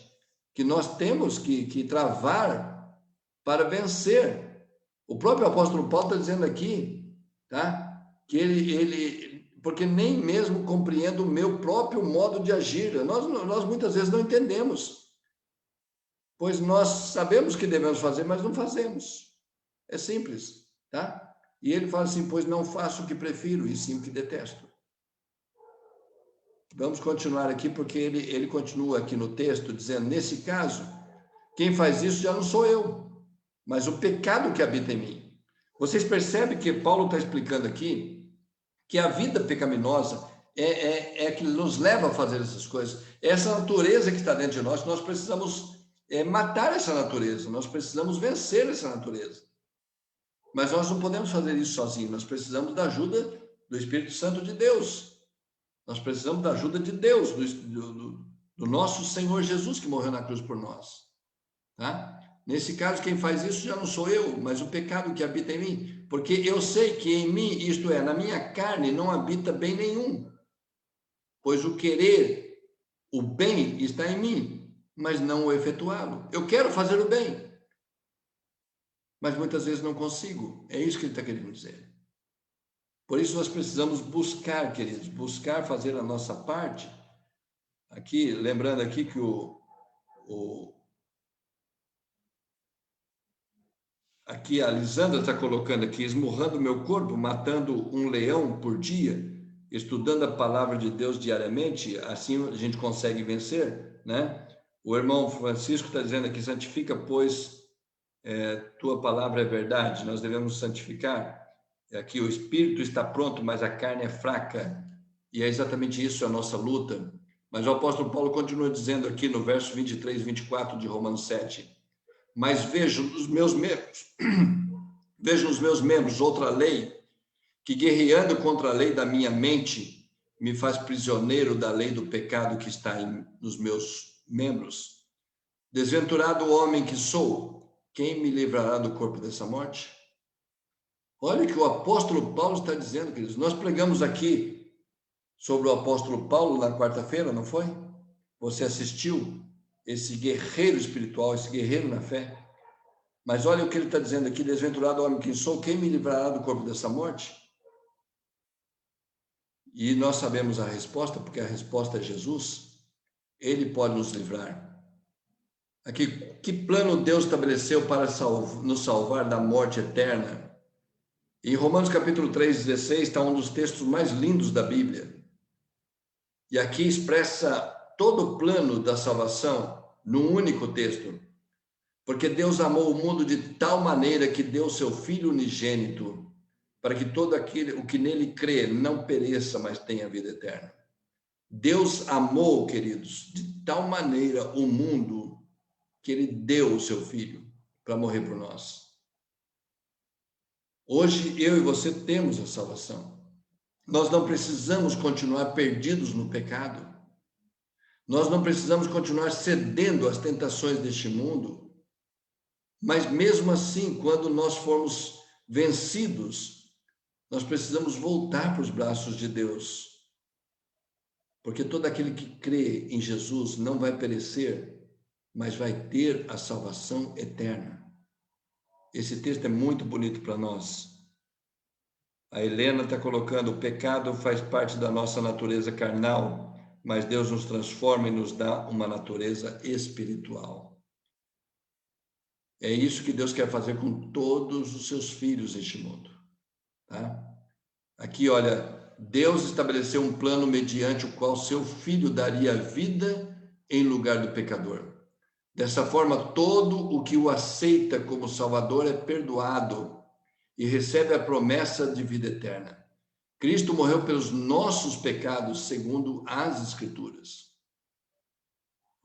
que nós temos que travar para vencer. O próprio apóstolo Paulo está dizendo aqui, tá? Que porque nem mesmo compreendo o meu próprio modo de agir. Nós muitas vezes não entendemos, pois nós sabemos que devemos fazer, mas não fazemos. É simples, tá? E ele fala assim: pois não faço o que prefiro, e sim o que detesto. Vamos continuar aqui, porque ele continua aqui no texto, dizendo: nesse caso, quem faz isso já não sou eu, mas o pecado que habita em mim. Vocês percebem que Paulo está explicando aqui que a vida pecaminosa é que nos leva a fazer essas coisas. Essa natureza que está dentro de nós precisamos matar essa natureza, nós precisamos vencer essa natureza. Mas nós não podemos fazer isso sozinhos, nós precisamos da ajuda do Espírito Santo de Deus. Nós precisamos da ajuda de Deus, do nosso Senhor Jesus, que morreu na cruz por nós. Tá? Nesse caso, quem faz isso já não sou eu, mas o pecado que habita em mim. Porque eu sei que em mim, isto é, na minha carne, não habita bem nenhum. Pois o querer, o bem, está em mim, mas não o efetuá-lo. Eu quero fazer o bem, mas muitas vezes não consigo. É isso que ele está querendo dizer. Por isso nós precisamos buscar, queridos, buscar fazer a nossa parte. Aqui, lembrando aqui que aqui a Lisandra está colocando aqui: esmurrando o meu corpo, matando um leão por dia, estudando a palavra de Deus diariamente, assim a gente consegue vencer, né? O irmão Francisco está dizendo aqui: santifica, pois tua palavra é verdade. Nós devemos santificar. Aqui o espírito está pronto, mas a carne é fraca. E é exatamente isso a nossa luta. Mas o apóstolo Paulo continua dizendo aqui no verso 23 e 24 de Romanos 7: mas vejo nos meus membros outra lei, que guerreando contra a lei da minha mente, me faz prisioneiro da lei do pecado que está nos meus membros. Desventurado homem que sou, quem me livrará do corpo dessa morte? Olha o que o apóstolo Paulo está dizendo, queridos. Nós pregamos aqui sobre o apóstolo Paulo na quarta-feira, não foi? Você assistiu? Esse guerreiro espiritual, esse guerreiro na fé. Mas olha o que ele está dizendo aqui: desventurado homem que sou, quem me livrará do corpo dessa morte? E nós sabemos a resposta, porque a resposta é Jesus. Ele pode nos livrar. Aqui, que plano Deus estabeleceu para nos salvar da morte eterna? Em Romanos capítulo 3, 16, está um dos textos mais lindos da Bíblia. E aqui expressa todo o plano da salvação num único texto. Porque Deus amou o mundo de tal maneira que deu seu Filho unigênito, para que todo aquele o que nele crê não pereça, mas tenha vida eterna. Deus amou, queridos, de tal maneira o mundo que ele deu o seu Filho para morrer por nós. Hoje eu e você temos a salvação. Nós não precisamos continuar perdidos no pecado. Nós não precisamos continuar cedendo às tentações deste mundo. Mas mesmo assim, quando nós formos vencidos, nós precisamos voltar para os braços de Deus. Porque todo aquele que crê em Jesus não vai perecer, mas vai ter a salvação eterna. Esse texto é muito bonito para nós. A Helena está colocando: o pecado faz parte da nossa natureza carnal, mas Deus nos transforma e nos dá uma natureza espiritual. É isso que Deus quer fazer com todos os seus filhos neste mundo. Tá? Aqui, olha, Deus estabeleceu um plano mediante o qual seu Filho daria vida em lugar do pecador. Dessa forma, todo o que o aceita como Salvador é perdoado e recebe a promessa de vida eterna. Cristo morreu pelos nossos pecados, segundo as Escrituras.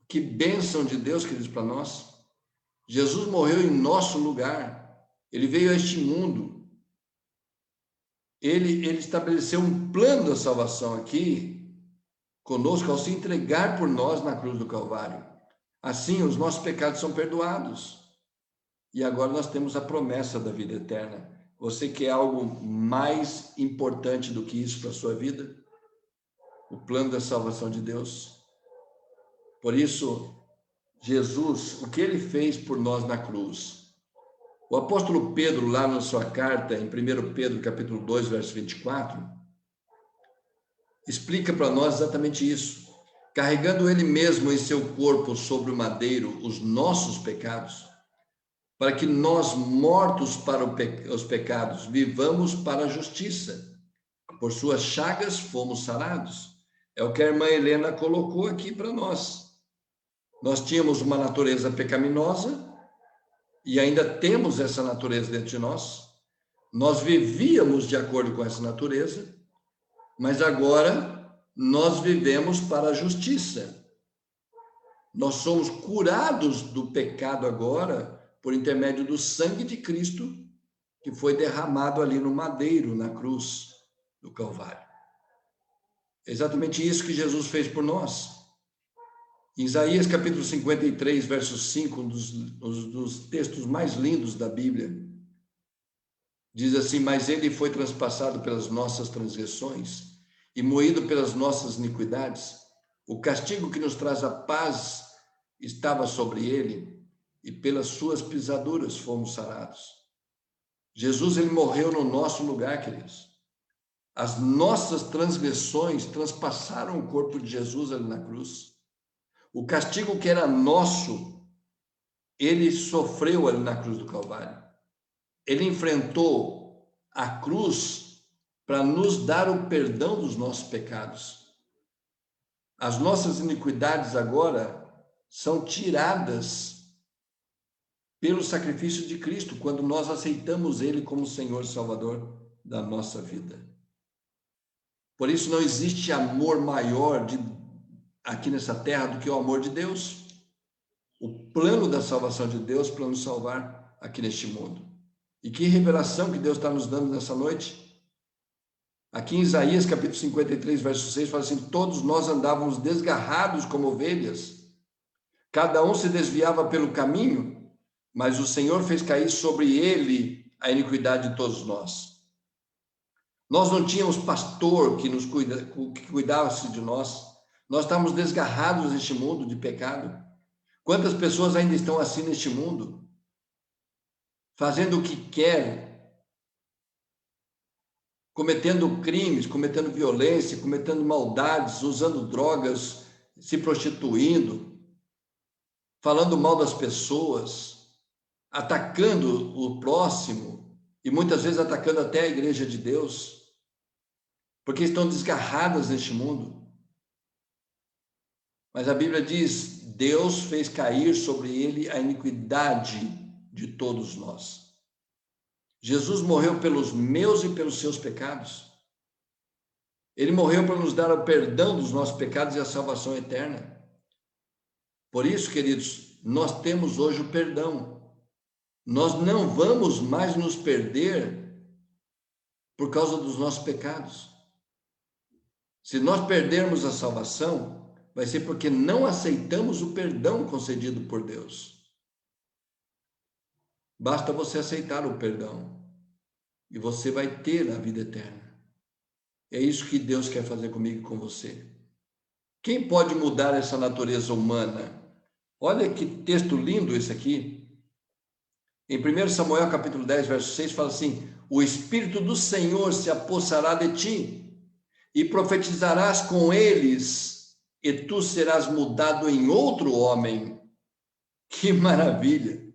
Que bênção de Deus, queridos, para nós. Jesus morreu em nosso lugar. Ele veio a este mundo. Ele estabeleceu um plano da salvação aqui conosco ao se entregar por nós na cruz do Calvário. Assim, os nossos pecados são perdoados. E agora nós temos a promessa da vida eterna. Você quer algo mais importante do que isso para a sua vida? O plano da salvação de Deus. Por isso, Jesus, o que ele fez por nós na cruz? O apóstolo Pedro, lá na sua carta, em 1 Pedro, capítulo 2, verso 24, explica para nós exatamente isso. Carregando ele mesmo em seu corpo sobre o madeiro os nossos pecados, para que nós, mortos para os pecados, vivamos para a justiça. Por suas chagas fomos sarados. É o que a irmã Helena colocou aqui para nós. Nós tínhamos uma natureza pecaminosa e ainda temos essa natureza dentro de nós. Nós vivíamos de acordo com essa natureza, mas agora nós vivemos para a justiça. Nós somos curados do pecado agora por intermédio do sangue de Cristo que foi derramado ali no madeiro, na cruz do Calvário. É exatamente isso que Jesus fez por nós. Em Isaías capítulo 53, verso 5, um dos textos mais lindos da Bíblia, diz assim: mas ele foi transpassado pelas nossas transgressões e moído pelas nossas iniquidades. O castigo que nos traz a paz estava sobre ele, e pelas suas pisaduras fomos sarados. Jesus, ele morreu no nosso lugar, queridos. As nossas transgressões transpassaram o corpo de Jesus ali na cruz. O castigo que era nosso, ele sofreu ali na cruz do Calvário. Ele enfrentou a cruz para nos dar o perdão dos nossos pecados. As nossas iniquidades agora são tiradas pelo sacrifício de Cristo, quando nós aceitamos ele como Senhor e Salvador da nossa vida. Por isso não existe amor maior aqui nessa terra do que o amor de Deus. O plano da salvação de Deus para nos salvar aqui neste mundo. E que revelação que Deus está nos dando nessa noite. Aqui em Isaías capítulo 53, verso 6, fala assim: todos nós andávamos desgarrados como ovelhas, cada um se desviava pelo caminho, mas o Senhor fez cair sobre ele a iniquidade de todos nós. Nós não tínhamos pastor que cuidasse de nós. Nós estávamos desgarrados neste mundo de pecado. Quantas pessoas ainda estão assim neste mundo? Fazendo o que quer, cometendo crimes, cometendo violência, cometendo maldades, usando drogas, se prostituindo, falando mal das pessoas, atacando o próximo e muitas vezes atacando até a igreja de Deus, porque estão desgarradas neste mundo. Mas a Bíblia diz: Deus fez cair sobre ele a iniquidade de todos nós. Jesus morreu pelos meus e pelos seus pecados. Ele morreu para nos dar o perdão dos nossos pecados e a salvação eterna. Por isso, queridos, nós temos hoje o perdão. Nós não vamos mais nos perder por causa dos nossos pecados. Se nós perdermos a salvação, vai ser porque não aceitamos o perdão concedido por Deus. Basta você aceitar o perdão e você vai ter a vida eterna. É isso que Deus quer fazer comigo e com você. Quem pode mudar essa natureza humana? Olha que texto lindo esse aqui. Em 1 Samuel capítulo 10, verso 6, fala assim: o Espírito do Senhor se apossará de ti, e profetizarás com eles, e tu serás mudado em outro homem. Que maravilha!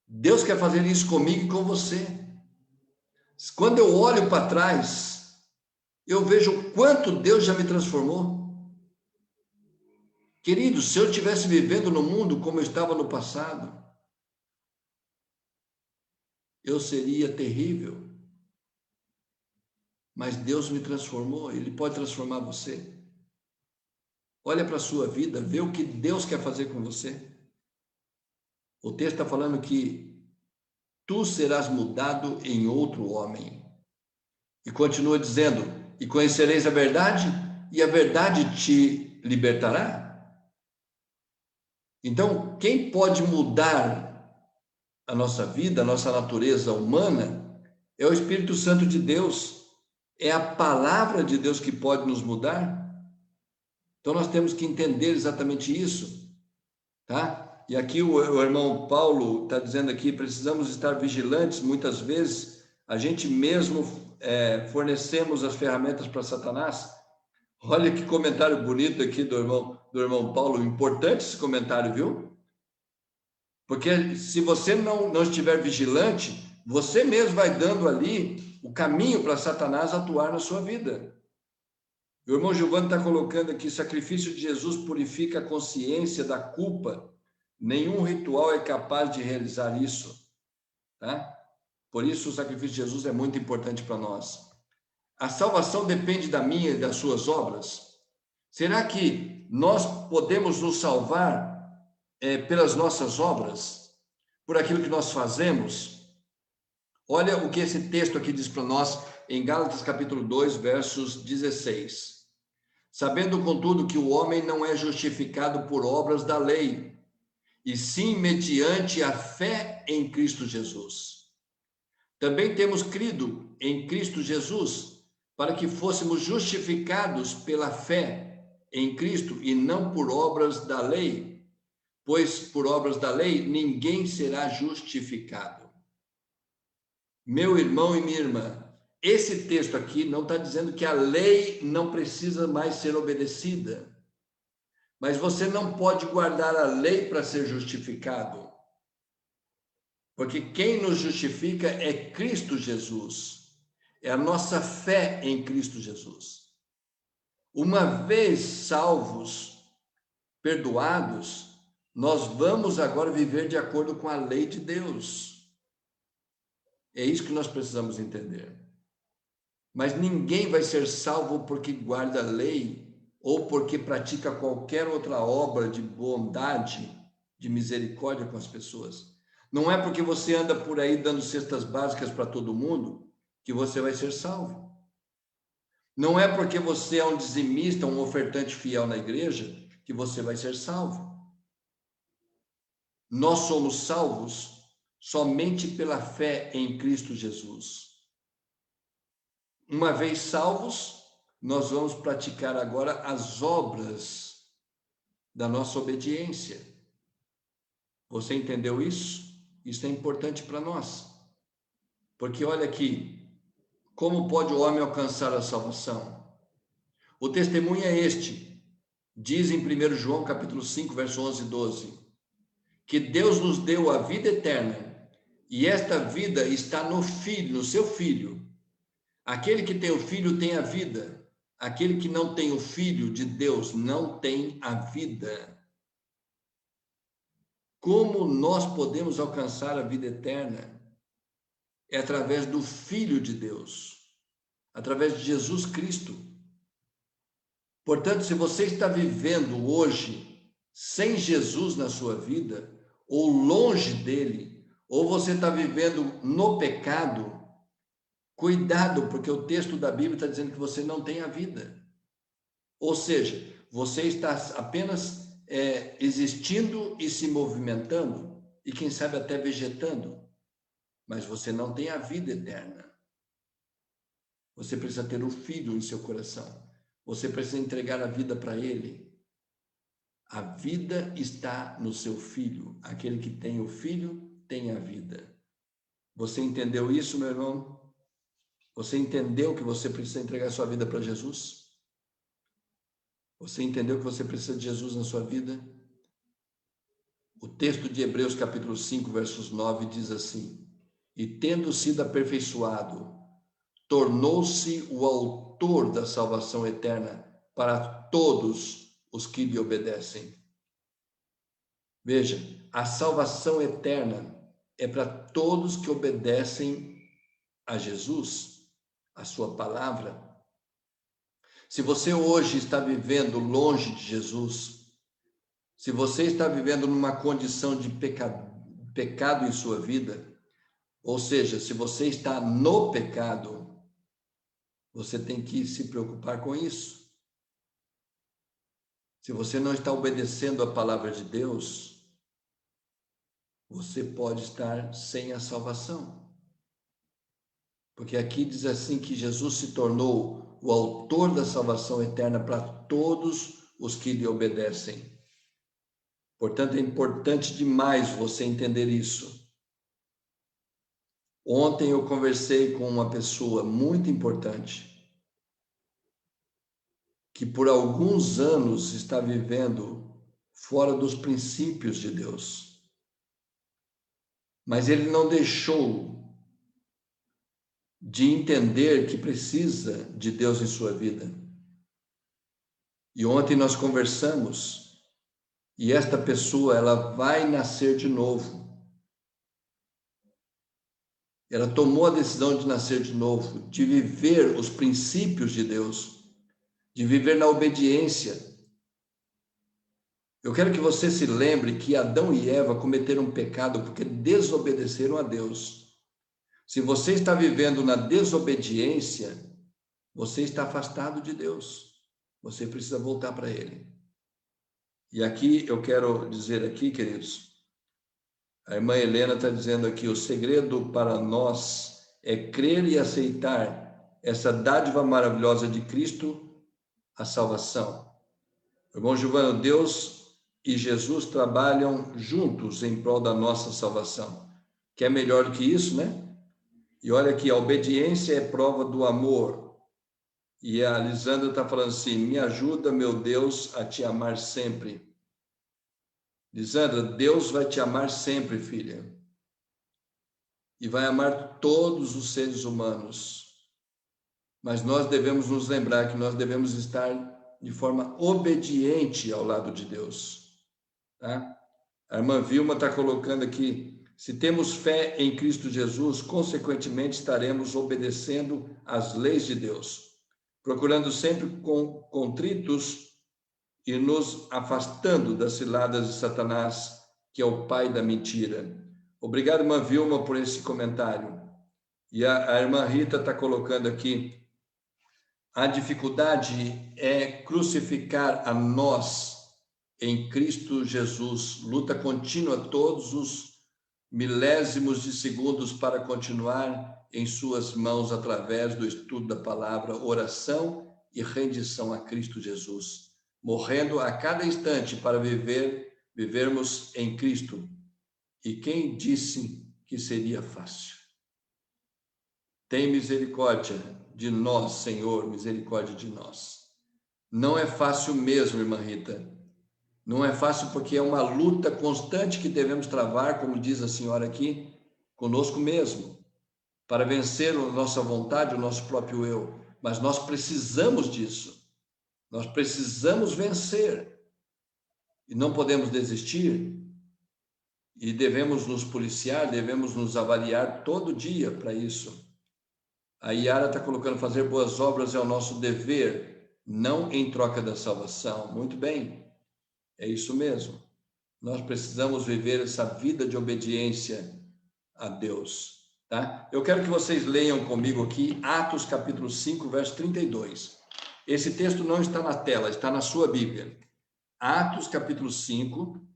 Deus quer fazer isso comigo e com você. Quando eu olho para trás, eu vejo o quanto Deus já me transformou. Querido, se eu estivesse vivendo no mundo como eu estava no passado, eu seria terrível. Mas Deus me transformou, Ele pode transformar você. Olha para a sua vida, vê o que Deus quer fazer com você. O texto está falando que tu serás mudado em outro homem. E continua dizendo, e conhecereis a verdade, e a verdade te libertará. Então, quem pode mudar a nossa vida, a nossa natureza humana, é o Espírito Santo de Deus. É a palavra de Deus que pode nos mudar. Então, nós temos que entender exatamente isso, tá? E aqui o irmão Paulo está dizendo aqui, precisamos estar vigilantes. Muitas vezes, a gente mesmo fornecemos as ferramentas para Satanás. Olha que comentário bonito aqui do irmão Paulo. Importante esse comentário, viu? Porque se você não estiver vigilante, você mesmo vai dando ali o caminho para Satanás atuar na sua vida. O irmão Giovanni está colocando aqui, sacrifício de Jesus purifica a consciência da culpa. Nenhum ritual é capaz de realizar isso. Tá? Por isso o sacrifício de Jesus é muito importante para nós. A salvação depende da minha e das suas obras? Será que nós podemos nos salvar pelas nossas obras? Por aquilo que nós fazemos? Olha o que esse texto aqui diz para nós em Gálatas capítulo 2, versos 16. Sabendo, contudo, que o homem não é justificado por obras da lei, e sim mediante a fé em Cristo Jesus. Também temos crido em Cristo Jesus, para que fôssemos justificados pela fé em Cristo e não por obras da lei, pois por obras da lei ninguém será justificado. Meu irmão e minha irmã, esse texto aqui não está dizendo que a lei não precisa mais ser obedecida, mas você não pode guardar a lei para ser justificado, porque quem nos justifica é Cristo Jesus, é a nossa fé em Cristo Jesus. Uma vez salvos, perdoados, nós vamos agora viver de acordo com a lei de Deus. É isso que nós precisamos entender. Mas ninguém vai ser salvo porque guarda a lei ou porque pratica qualquer outra obra de bondade, de misericórdia com as pessoas. Não é porque você anda por aí dando cestas básicas para todo mundo que você vai ser salvo. Não é porque você é um dizimista, um ofertante fiel na igreja, que você vai ser salvo. Nós somos salvos somente pela fé em Cristo Jesus. Uma vez salvos, nós vamos praticar agora as obras da nossa obediência. Você entendeu isso? Isso é importante para nós. Porque olha aqui, como pode o homem alcançar a salvação? O testemunho é este. Diz em 1 João capítulo 5, verso 11 e 12, que Deus nos deu a vida eterna, e esta vida está no Filho, no seu Filho. Aquele que tem o Filho tem a vida. Aquele que não tem o Filho de Deus não tem a vida. Como nós podemos alcançar a vida eterna? É através do Filho de Deus, através de Jesus Cristo. Portanto, se você está vivendo hoje sem Jesus na sua vida, ou longe dele, ou você está vivendo no pecado, cuidado, porque o texto da Bíblia está dizendo que você não tem a vida. Ou seja, você está apenas existindo e se movimentando, e quem sabe até vegetando, mas você não tem a vida eterna. Você precisa ter o Filho em seu coração. Você precisa entregar a vida para Ele. A vida está no seu Filho. Aquele que tem o Filho tem a vida. Você entendeu isso, meu irmão? Você entendeu que você precisa entregar sua vida para Jesus? Você entendeu que você precisa de Jesus na sua vida? O texto de Hebreus capítulo 5, versos 9 diz assim: e tendo sido aperfeiçoado, tornou-se o autor da salvação eterna para todos os que lhe obedecem. Veja, a salvação eterna é para todos que obedecem a Jesus, a sua palavra. Se você hoje está vivendo longe de Jesus, se você está vivendo numa condição de pecado em sua vida, ou seja, se você está no pecado, você tem que se preocupar com isso. Se você não está obedecendo a palavra de Deus, você pode estar sem a salvação. Porque aqui diz assim que Jesus se tornou o autor da salvação eterna para todos os que lhe obedecem. Portanto, é importante demais você entender isso. Ontem eu conversei com uma pessoa muito importante, que por alguns anos está vivendo fora dos princípios de Deus. Mas ele não deixou de entender que precisa de Deus em sua vida. E ontem nós conversamos, e esta pessoa, ela vai nascer de novo. Ela tomou a decisão de nascer de novo, de viver os princípios de Deus, de viver na obediência. Eu quero que você se lembre que Adão e Eva cometeram um pecado porque desobedeceram a Deus. Se você está vivendo na desobediência, você está afastado de Deus. Você precisa voltar para Ele. E aqui eu quero dizer aqui, queridos, a irmã Helena está dizendo aqui, o segredo para nós é crer e aceitar essa dádiva maravilhosa de Cristo, a salvação. Irmão Giovano, Deus e Jesus trabalham juntos em prol da nossa salvação. Que é melhor do que isso, né? E olha aqui, a obediência é prova do amor. E a Lisandra está falando assim, me ajuda, meu Deus, a te amar sempre. Lisandra, Deus vai te amar sempre, filha. E vai amar todos os seres humanos. Mas nós devemos nos lembrar que nós devemos estar de forma obediente ao lado de Deus. Tá? A irmã Vilma está colocando aqui, se temos fé em Cristo Jesus, consequentemente estaremos obedecendo às leis de Deus, procurando sempre contritos e nos afastando das ciladas de Satanás, que é o pai da mentira. Obrigado, irmã Vilma, por esse comentário. E a irmã Rita está colocando aqui, a dificuldade é crucificar a nós em Cristo Jesus, luta contínua todos os milésimos de segundos para continuar em suas mãos através do estudo da palavra, oração e rendição a Cristo Jesus, morrendo a cada instante para vivermos em Cristo. E quem disse que seria fácil? Tem misericórdia de nós, Senhor, misericórdia de nós. Não é fácil mesmo, irmã Rita. Não é fácil porque é uma luta constante que devemos travar, como diz a senhora aqui, conosco mesmo, para vencer a nossa vontade, o nosso próprio eu. Mas nós precisamos disso. Nós precisamos vencer. E não podemos desistir. E devemos nos policiar, devemos nos avaliar todo dia para isso. A Yara está colocando, fazer boas obras é o nosso dever, não em troca da salvação. Muito bem. É isso mesmo. Nós precisamos viver essa vida de obediência a Deus, tá? Eu quero que vocês leiam comigo aqui Atos capítulo 5, verso 32. Esse texto não está na tela, está na sua Bíblia. Atos capítulo 5,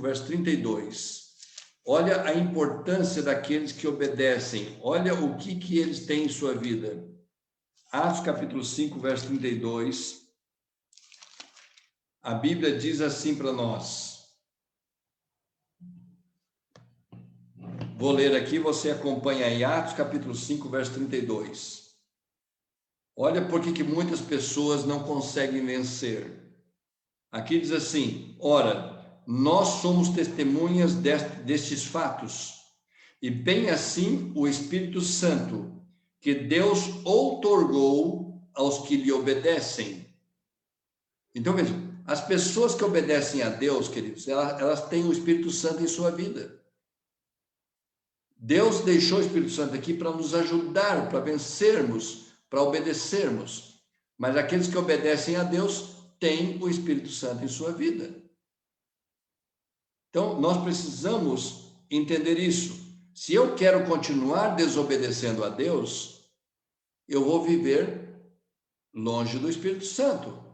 verso 32. Olha a importância daqueles que obedecem. Olha o que eles têm em sua vida. Atos capítulo 5, verso 32. A Bíblia diz assim para nós. Vou ler aqui, você acompanha em Atos capítulo 5, verso 32. Olha por que muitas pessoas não conseguem vencer. Aqui diz assim, ora, nós somos testemunhas destes fatos, e bem assim o Espírito Santo, que Deus outorgou aos que lhe obedecem. Então, veja, As pessoas que obedecem a Deus, queridos, elas têm o Espírito Santo em sua vida. Deus deixou o Espírito Santo aqui para nos ajudar, para vencermos, para obedecermos. Mas aqueles que obedecem a Deus têm o Espírito Santo em sua vida. Então, nós precisamos entender isso. Se eu quero continuar desobedecendo a Deus, eu vou viver longe do Espírito Santo.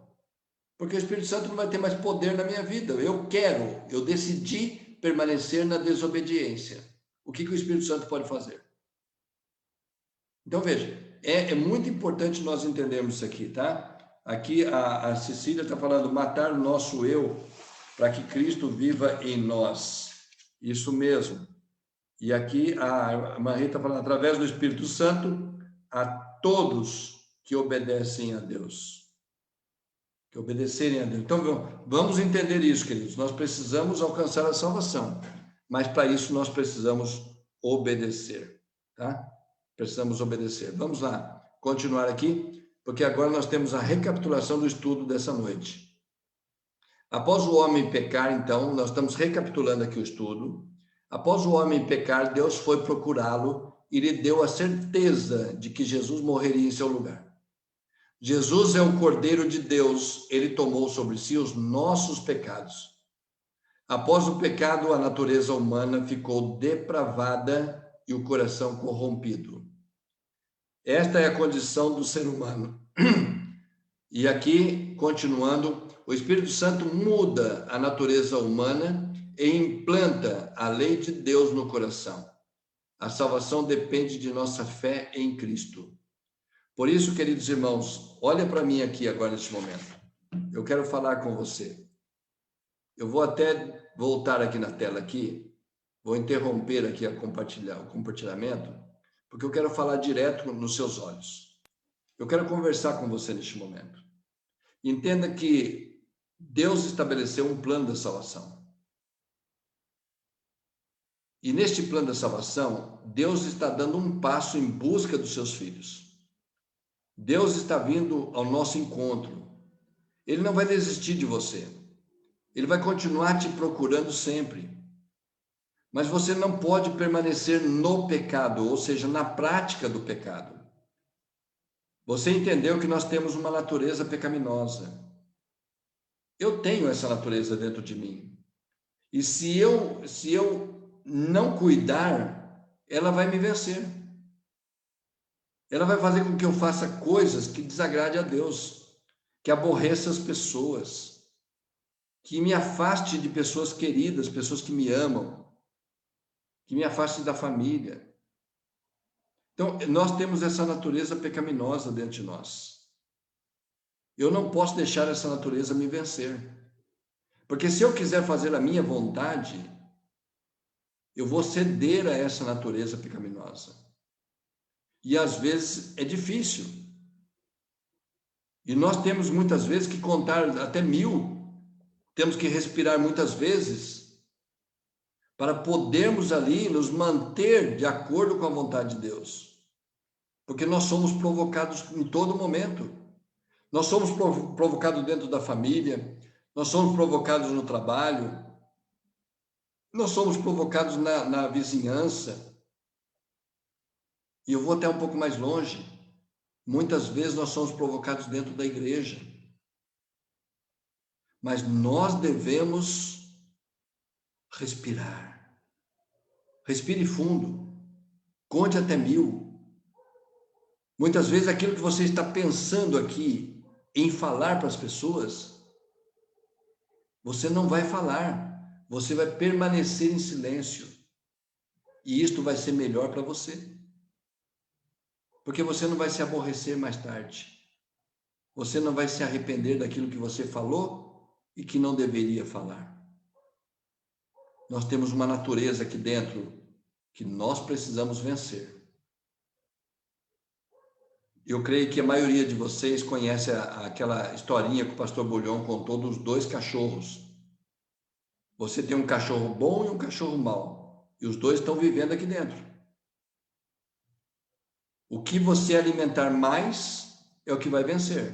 Porque o Espírito Santo não vai ter mais poder na minha vida. Eu decidi permanecer na desobediência. O que o Espírito Santo pode fazer? Então, veja, é muito importante nós entendermos isso aqui, tá? Aqui a Cecília está falando, matar o nosso eu para que Cristo viva em nós. Isso mesmo. E aqui a Maria está falando, através do Espírito Santo, a todos que obedecem a Deus. Que obedecerem a Deus. Então, vamos entender isso, queridos. Nós precisamos alcançar a salvação, mas para isso nós precisamos obedecer, tá? Precisamos obedecer. Vamos lá, continuar aqui, porque agora nós temos a recapitulação do estudo dessa noite. Após o homem pecar, então, nós estamos recapitulando aqui o estudo. Após o homem pecar, Deus foi procurá-lo e lhe deu a certeza de que Jesus morreria em seu lugar. Jesus é o Cordeiro de Deus, ele tomou sobre si os nossos pecados. Após o pecado, a natureza humana ficou depravada e o coração corrompido. Esta é a condição do ser humano. E aqui, continuando, o Espírito Santo muda a natureza humana e implanta a lei de Deus no coração. A salvação depende de nossa fé em Cristo. Por isso, queridos irmãos, olha para mim aqui agora neste momento. Eu quero falar com você. Eu vou até voltar aqui na tela aqui, vou interromper aqui o compartilhamento, porque eu quero falar direto nos seus olhos. Eu quero conversar com você neste momento. Entenda que Deus estabeleceu um plano da salvação. E neste plano da salvação, Deus está dando um passo em busca dos seus filhos. Deus está vindo ao nosso encontro. Ele não vai desistir de você. Ele vai continuar te procurando sempre. Mas você não pode permanecer no pecado, ou seja, na prática do pecado. Você entendeu que nós temos uma natureza pecaminosa. Eu tenho essa natureza dentro de mim. E se eu não cuidar, ela vai me vencer. Ela vai fazer com que eu faça coisas que desagrade a Deus, que aborreça as pessoas, que me afaste de pessoas queridas, pessoas que me amam, que me afaste da família. Então, nós temos essa natureza pecaminosa dentro de nós. Eu não posso deixar essa natureza me vencer. Porque se eu quiser fazer a minha vontade, eu vou ceder a essa natureza pecaminosa. E às vezes é difícil. E nós temos muitas vezes que contar até 1000. Temos que respirar muitas vezes para podermos ali nos manter de acordo com a vontade de Deus. Porque nós somos provocados em todo momento. Nós somos provocados dentro da família, nós somos provocados no trabalho, nós somos provocados na vizinhança. E eu vou até um pouco mais longe. Muitas vezes nós somos provocados dentro da igreja. Mas nós devemos respirar. Respire fundo. Conte até 1000. Muitas vezes aquilo que você está pensando aqui em falar para as pessoas, você não vai falar. Você vai permanecer em silêncio. E isto vai ser melhor para você. Porque você não vai se aborrecer mais tarde. Você não vai se arrepender daquilo que você falou e que não deveria falar. Nós temos uma natureza aqui dentro que nós precisamos vencer. Eu creio que a maioria de vocês conhece aquela historinha que o pastor Bulhão contou dos 2 cachorros. Você tem um cachorro bom e um cachorro mau. E os 2 estão vivendo aqui dentro. O que você alimentar mais é o que vai vencer.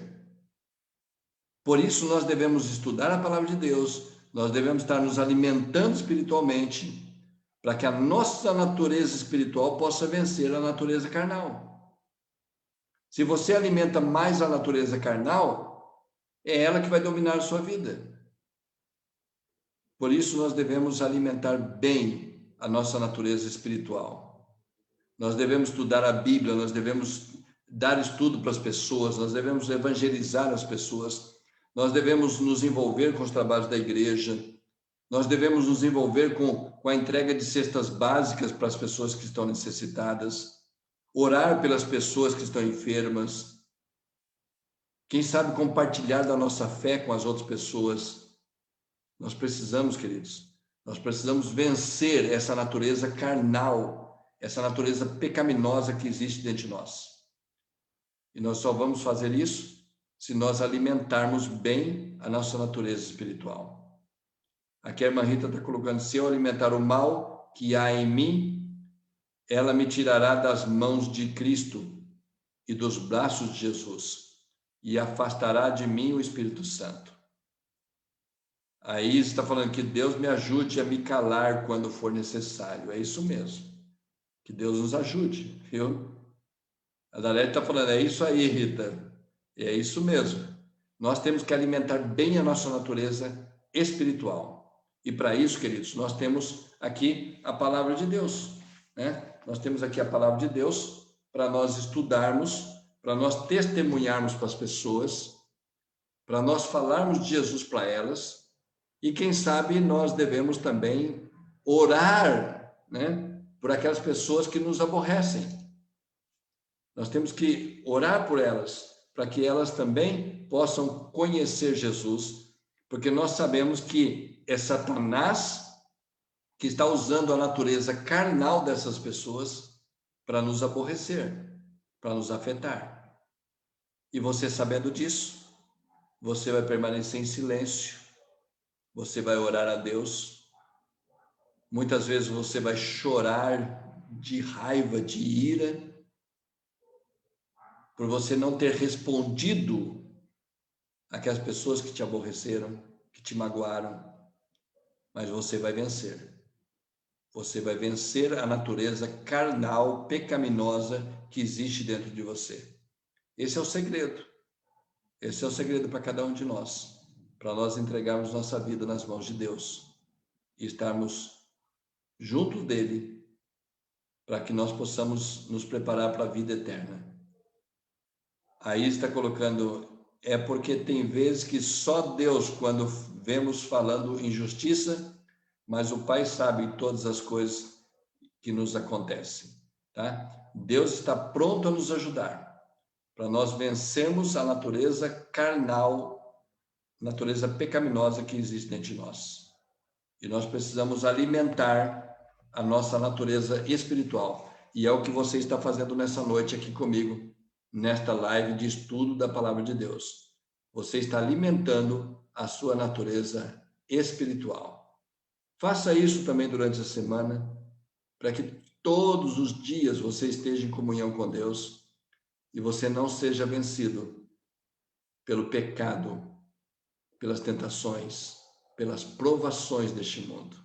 Por isso nós devemos estudar a palavra de Deus, nós devemos estar nos alimentando espiritualmente, para que a nossa natureza espiritual possa vencer a natureza carnal. Se você alimenta mais a natureza carnal, é ela que vai dominar a sua vida. Por isso nós devemos alimentar bem a nossa natureza espiritual. Nós devemos estudar a Bíblia, nós devemos dar estudo para as pessoas, nós devemos evangelizar as pessoas, nós devemos nos envolver com os trabalhos da igreja, nós devemos nos envolver com a entrega de cestas básicas para as pessoas que estão necessitadas, orar pelas pessoas que estão enfermas, quem sabe compartilhar da nossa fé com as outras pessoas. Nós precisamos, queridos, nós precisamos vencer essa natureza carnal, essa natureza pecaminosa que existe dentro de nós. E nós só vamos fazer isso se nós alimentarmos bem a nossa natureza espiritual. Aqui a irmã Rita está colocando: se eu alimentar o mal que há em mim, ela me tirará das mãos de Cristo e dos braços de Jesus e afastará de mim o Espírito Santo. Aí está falando que Deus me ajude a me calar quando for necessário. É isso mesmo. Que Deus nos ajude, viu? A Dalete está falando: é isso aí, Rita. É isso mesmo. Nós temos que alimentar bem a nossa natureza espiritual. E para isso, queridos, nós temos aqui a palavra de Deus, né? Nós temos aqui a palavra de Deus para nós estudarmos, para nós testemunharmos para as pessoas, para nós falarmos de Jesus para elas. E quem sabe nós devemos também orar, né, por aquelas pessoas que nos aborrecem. Nós temos que orar por elas, para que elas também possam conhecer Jesus, porque nós sabemos que é Satanás que está usando a natureza carnal dessas pessoas para nos aborrecer, para nos afetar. E você, sabendo disso, você vai permanecer em silêncio. Você vai orar a Deus. Muitas vezes você vai chorar de raiva, de ira, por você não ter respondido àquelas pessoas que te aborreceram, que te magoaram. Mas você vai vencer. Você vai vencer a natureza carnal, pecaminosa que existe dentro de você. Esse é o segredo. Esse é o segredo para cada um de nós. Para nós entregarmos nossa vida nas mãos de Deus e estarmos junto dele, para que nós possamos nos preparar para a vida eterna. Aí está colocando: é porque tem vezes que só Deus, quando vemos falando injustiça, mas o Pai sabe todas as coisas que nos acontecem, tá? Deus está pronto a nos ajudar, para nós vencermos a natureza carnal, natureza pecaminosa que existe dentro de nós. E nós precisamos alimentar a nossa natureza espiritual. E é o que você está fazendo nessa noite aqui comigo, nesta live de estudo da Palavra de Deus. Você está alimentando a sua natureza espiritual. Faça isso também durante a semana, para que todos os dias você esteja em comunhão com Deus e você não seja vencido pelo pecado, pelas tentações, pelas provações deste mundo.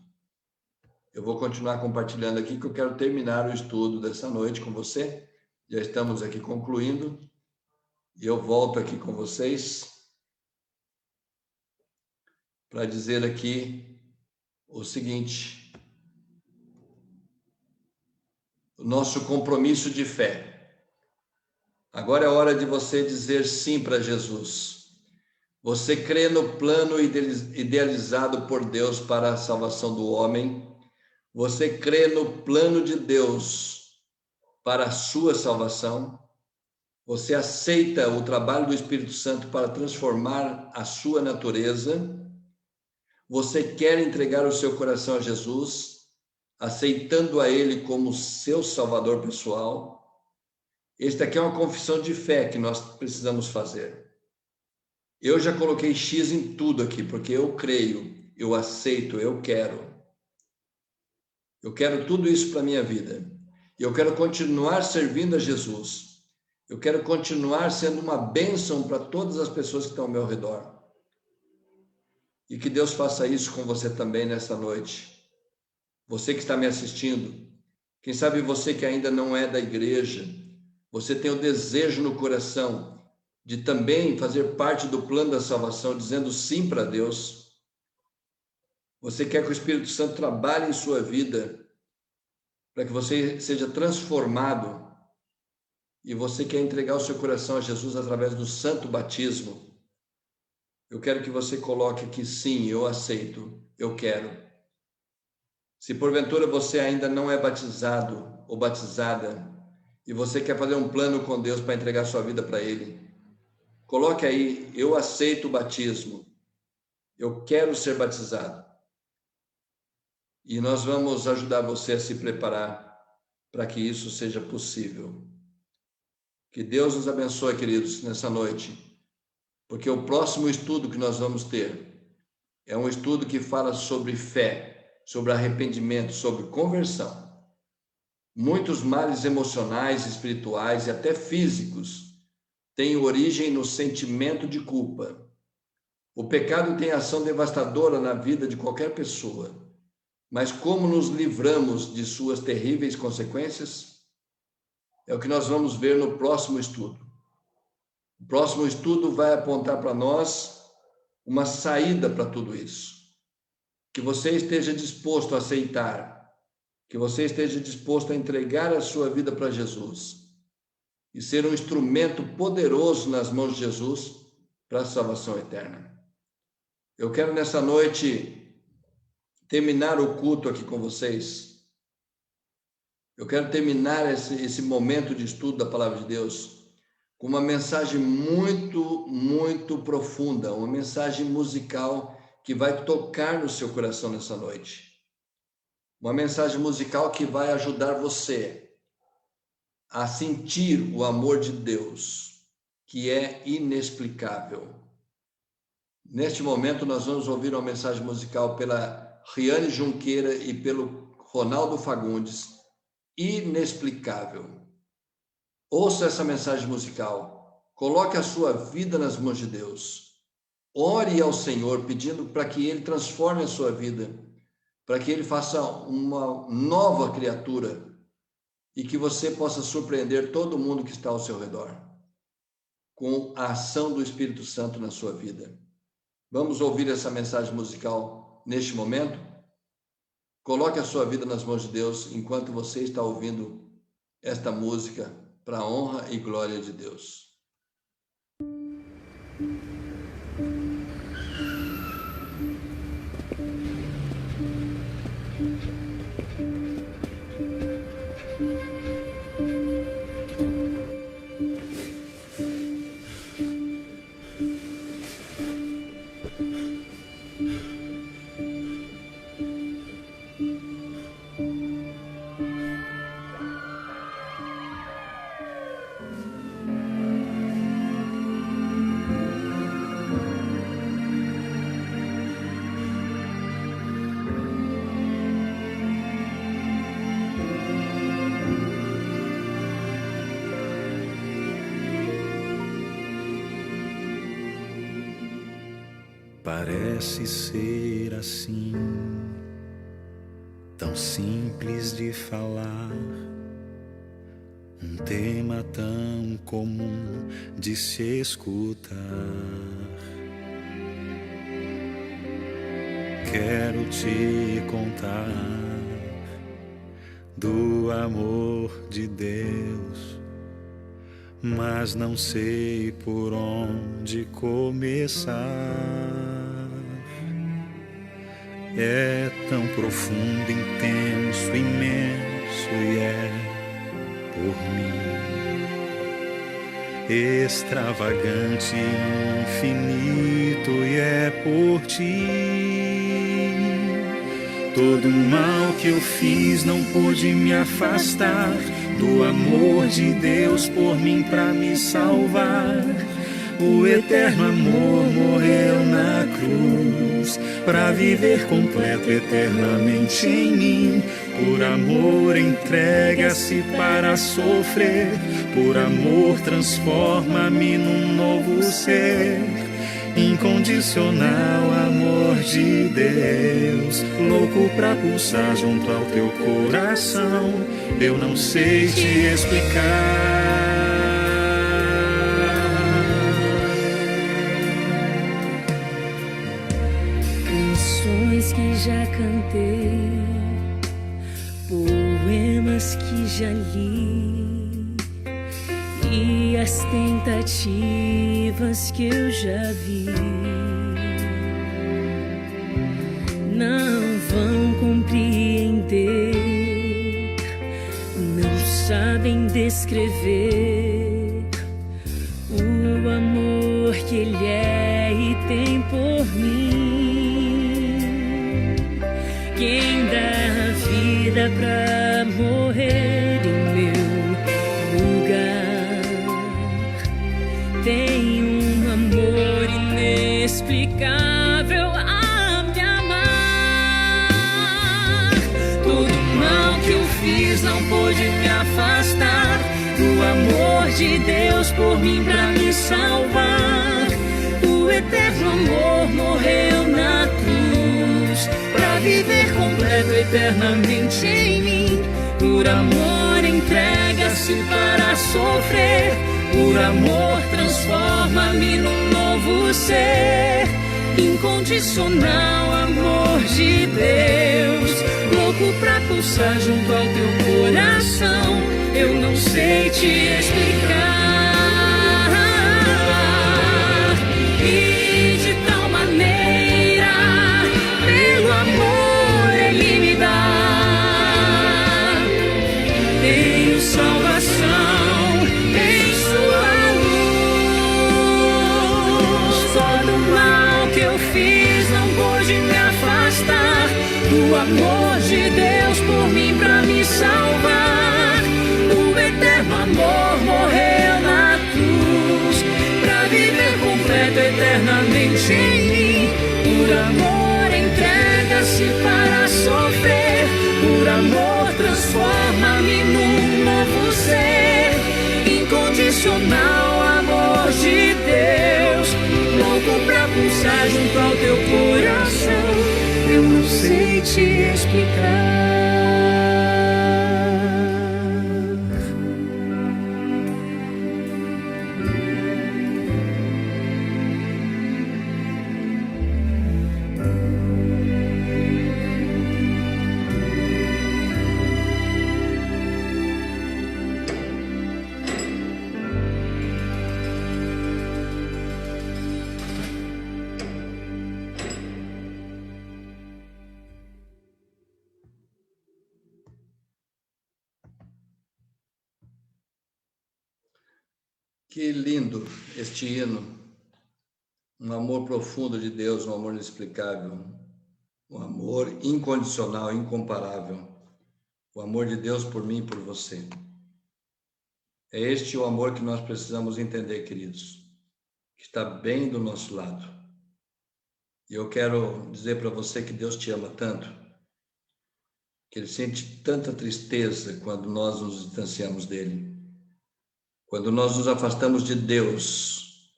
Eu vou continuar compartilhando aqui, que eu quero terminar o estudo dessa noite com você. Já estamos aqui concluindo, e eu volto aqui com vocês para dizer aqui o seguinte: o nosso compromisso de fé. Agora é hora de você dizer sim para Jesus. Você crê no plano idealizado por Deus para a salvação do homem? Você crê no plano de Deus para a sua salvação? Você aceita o trabalho do Espírito Santo para transformar a sua natureza? Você quer entregar o seu coração a Jesus, aceitando a Ele como seu Salvador pessoal? Esta aqui é uma confissão de fé que nós precisamos fazer. Eu já coloquei X em tudo aqui, porque eu creio, eu aceito, eu quero. Eu quero tudo isso para a minha vida. E eu quero continuar servindo a Jesus. Eu quero continuar sendo uma bênção para todas as pessoas que estão ao meu redor. E que Deus faça isso com você também nessa noite. Você que está me assistindo, quem sabe você que ainda não é da igreja, você tem o desejo no coração de também fazer parte do plano da salvação, dizendo sim para Deus. Você quer que o Espírito Santo trabalhe em sua vida, para que você seja transformado, e você quer entregar o seu coração a Jesus através do santo batismo. Eu quero que você coloque aqui, sim, eu aceito, eu quero. Se porventura você ainda não é batizado ou batizada, e você quer fazer um plano com Deus para entregar sua vida para Ele, coloque aí, eu aceito o batismo, eu quero ser batizado. E nós vamos ajudar você a se preparar para que isso seja possível. Que Deus nos abençoe, queridos, nessa noite, porque o próximo estudo que nós vamos ter é um estudo que fala sobre fé, sobre arrependimento, sobre conversão. Muitos males emocionais, espirituais e até físicos têm origem no sentimento de culpa. O pecado tem ação devastadora na vida de qualquer pessoa, mas como nos livramos de suas terríveis consequências? É o que nós vamos ver no próximo estudo. O próximo estudo vai apontar para nós uma saída para tudo isso. Que você esteja disposto a aceitar, que você esteja disposto a entregar a sua vida para Jesus e ser um instrumento poderoso nas mãos de Jesus para a salvação eterna. Eu quero nessa noite terminar o culto aqui com vocês. Eu quero terminar esse momento de estudo da palavra de Deus com uma mensagem muito, muito profunda, uma mensagem musical que vai tocar no seu coração nessa noite. Uma mensagem musical que vai ajudar você a sentir o amor de Deus, que é inexplicável. Neste momento, nós vamos ouvir uma mensagem musical pela Riane Junqueira e pelo Ronaldo Fagundes, inexplicável. Ouça essa mensagem musical, coloque a sua vida nas mãos de Deus, ore ao Senhor pedindo para que Ele transforme a sua vida, para que Ele faça uma nova criatura e que você possa surpreender todo mundo que está ao seu redor com a ação do Espírito Santo na sua vida. Vamos ouvir essa mensagem musical neste momento? Coloque a sua vida nas mãos de Deus enquanto você está ouvindo esta música para a honra e glória de Deus. Parece ser assim, tão simples de falar, um tema tão comum de se escutar. Quero te contar do amor de Deus, mas não sei por onde começar. É tão profundo, intenso, imenso e é por mim, extravagante, infinito e é por ti. Todo o mal que eu fiz não pôde me afastar do amor de Deus por mim pra me salvar. O eterno amor morreu na cruz pra viver completo eternamente em mim. Por amor entrega-se para sofrer, por amor transforma-me num novo ser. incondicional amor de Deus, louco pra pulsar junto ao teu coração. Eu não sei te explicar. Canções que já cantei, poemas que já li, e as tentativas que eu já vi não vão compreender, não sabem descrever o amor que Ele é e tem por mim. Quem dá a vida pra morrer em meu lugar tem um amor inexplicável a me amar. Todo mal que eu fiz não pôde me afastar do amor de Deus por mim pra me salvar. O eterno amor morreu na cruz pra viver completo eternamente em mim. Por amor entrega-se para sofrer, por amor transforma-me num novo ser. Incondicional amor de Deus, louco pra pulsar junto ao teu coração. Eu não sei te explicar. E de tal maneira, pelo amor Ele me dá. Tenho salvação em sua luz. Todo mal que eu fiz não pôde me afastar do amor de Deus por mim pra me salvar. O eterno amor morreu na cruz pra viver completo eternamente em mim. Por amor entrega-se para sofrer, por amor transforma-me num novo ser. Incondicional amor de Deus, louco pra pulsar junto ao teu coração. Eu não sei te explicar. Que lindo este hino, um amor profundo de Deus, um amor inexplicável, um amor incondicional, incomparável, o amor de Deus por mim e por você. É este o amor que nós precisamos entender, queridos, que está bem do nosso lado. E eu quero dizer para você que Deus te ama tanto, que Ele sente tanta tristeza quando nós nos distanciamos dEle. Quando nós nos afastamos de Deus,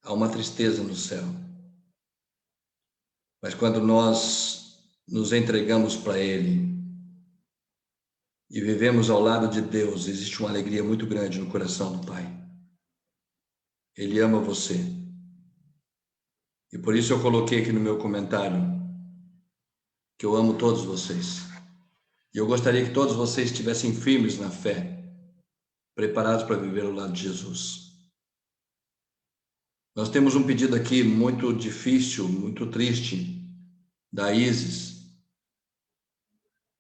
há uma tristeza no céu. Mas quando nós nos entregamos para Ele e vivemos ao lado de Deus, existe uma alegria muito grande no coração do Pai. Ele ama você. E por isso eu coloquei aqui no meu comentário que eu amo todos vocês. E eu gostaria que todos vocês estivessem firmes na fé, preparados para viver ao lado de Jesus. Nós temos um pedido aqui muito difícil, muito triste, da Isis,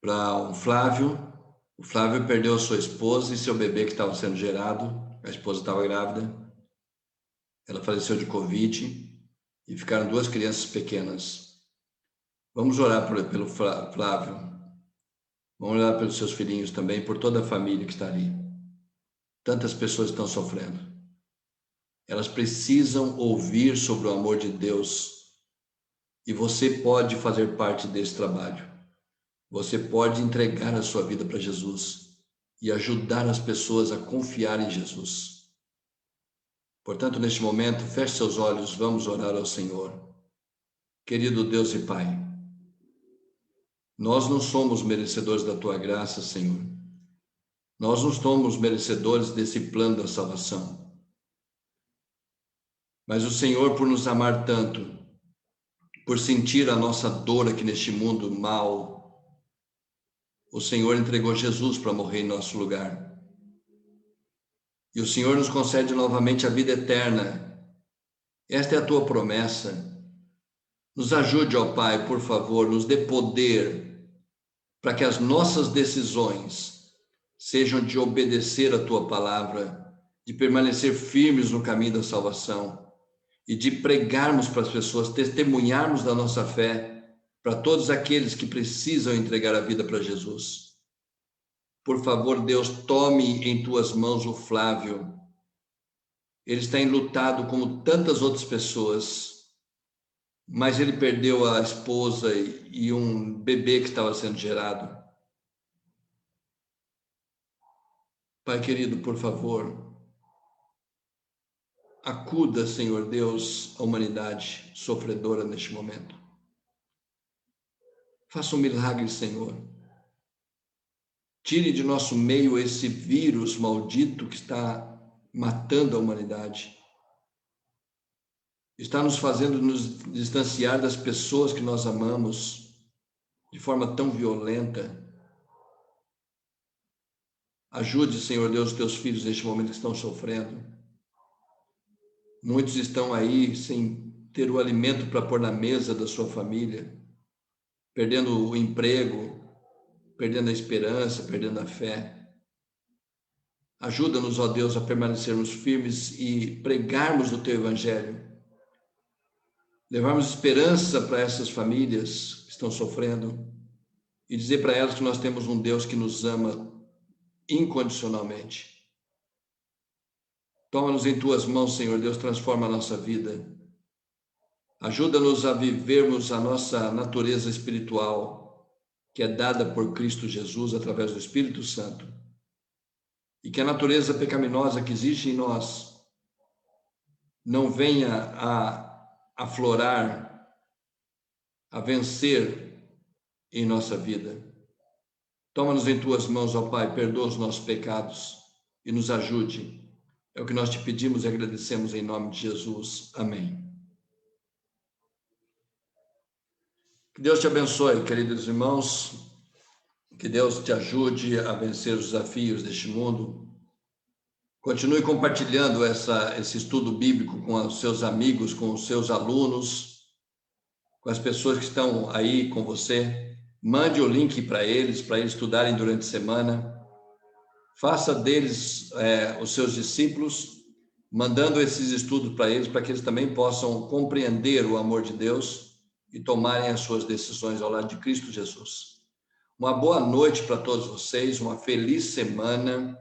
para o Flávio. O Flávio perdeu sua esposa e seu bebê que estava sendo gerado. A esposa estava grávida. Ela faleceu de Covid e ficaram 2 crianças pequenas. Vamos orar pelo Flávio. Vamos orar pelos seus filhinhos também, por toda a família que está ali. Tantas pessoas estão sofrendo. Elas precisam ouvir sobre o amor de Deus. E você pode fazer parte desse trabalho. Você pode entregar a sua vida para Jesus e ajudar as pessoas a confiar em Jesus. Portanto, neste momento, feche seus olhos, vamos orar ao Senhor. Querido Deus e Pai, nós não somos merecedores da Tua graça, Senhor. Nós não somos merecedores desse plano da salvação. Mas o Senhor, por nos amar tanto, por sentir a nossa dor aqui neste mundo mal, o Senhor entregou Jesus para morrer em nosso lugar. E o Senhor nos concede novamente a vida eterna. Esta é a Tua promessa. Nos ajude, ó Pai, por favor, nos dê poder para que as nossas decisões sejam de obedecer a Tua palavra, de permanecer firmes no caminho da salvação e de pregarmos para as pessoas, testemunharmos da nossa fé para todos aqueles que precisam entregar a vida para Jesus. Por favor, Deus, tome em Tuas mãos o Flávio. Ele está enlutado como tantas outras pessoas, mas ele perdeu a esposa e um bebê que estava sendo gerado. Pai querido, por favor, acuda, Senhor Deus, a humanidade sofredora neste momento. Faça um milagre, Senhor. Tire de nosso meio esse vírus maldito que está matando a humanidade. Está nos fazendo nos distanciar das pessoas que nós amamos de forma tão violenta. Ajude, Senhor Deus, os Teus filhos neste momento que estão sofrendo. Muitos estão aí sem ter o alimento para pôr na mesa da sua família, perdendo o emprego, perdendo a esperança, perdendo a fé. Ajuda-nos, ó Deus, a permanecermos firmes e pregarmos o Teu Evangelho. Levarmos esperança para essas famílias que estão sofrendo e dizer para elas que nós temos um Deus que nos ama incondicionalmente. Toma-nos em Tuas mãos, Senhor Deus, transforma a nossa vida. Ajuda-nos a vivermos a nossa natureza espiritual, que é dada por Cristo Jesus através do Espírito Santo, e que a natureza pecaminosa que existe em nós não venha a aflorar, a vencer em nossa vida. Toma-nos em Tuas mãos, ó Pai, perdoa os nossos pecados e nos ajude. É o que nós Te pedimos e agradecemos em nome de Jesus. Amém. Que Deus te abençoe, queridos irmãos. Que Deus te ajude a vencer os desafios deste mundo. Continue compartilhando esse estudo bíblico com os seus amigos, com os seus alunos, com as pessoas que estão aí com você. Mande o link para eles estudarem durante a semana. Faça deles os seus discípulos, mandando esses estudos para eles, para que eles também possam compreender o amor de Deus e tomarem as suas decisões ao lado de Cristo Jesus. Uma boa noite para todos vocês, uma feliz semana.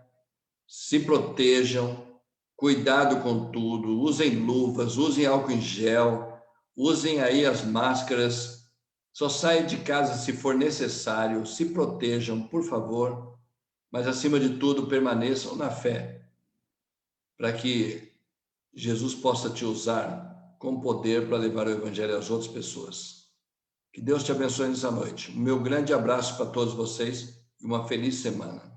Se protejam, cuidado com tudo, usem luvas, usem álcool em gel, usem aí as máscaras. Só saiam de casa se for necessário, se protejam, por favor, mas acima de tudo permaneçam na fé, para que Jesus possa te usar com poder para levar o Evangelho às outras pessoas. Que Deus te abençoe nessa noite. O meu grande abraço para todos vocês e uma feliz semana.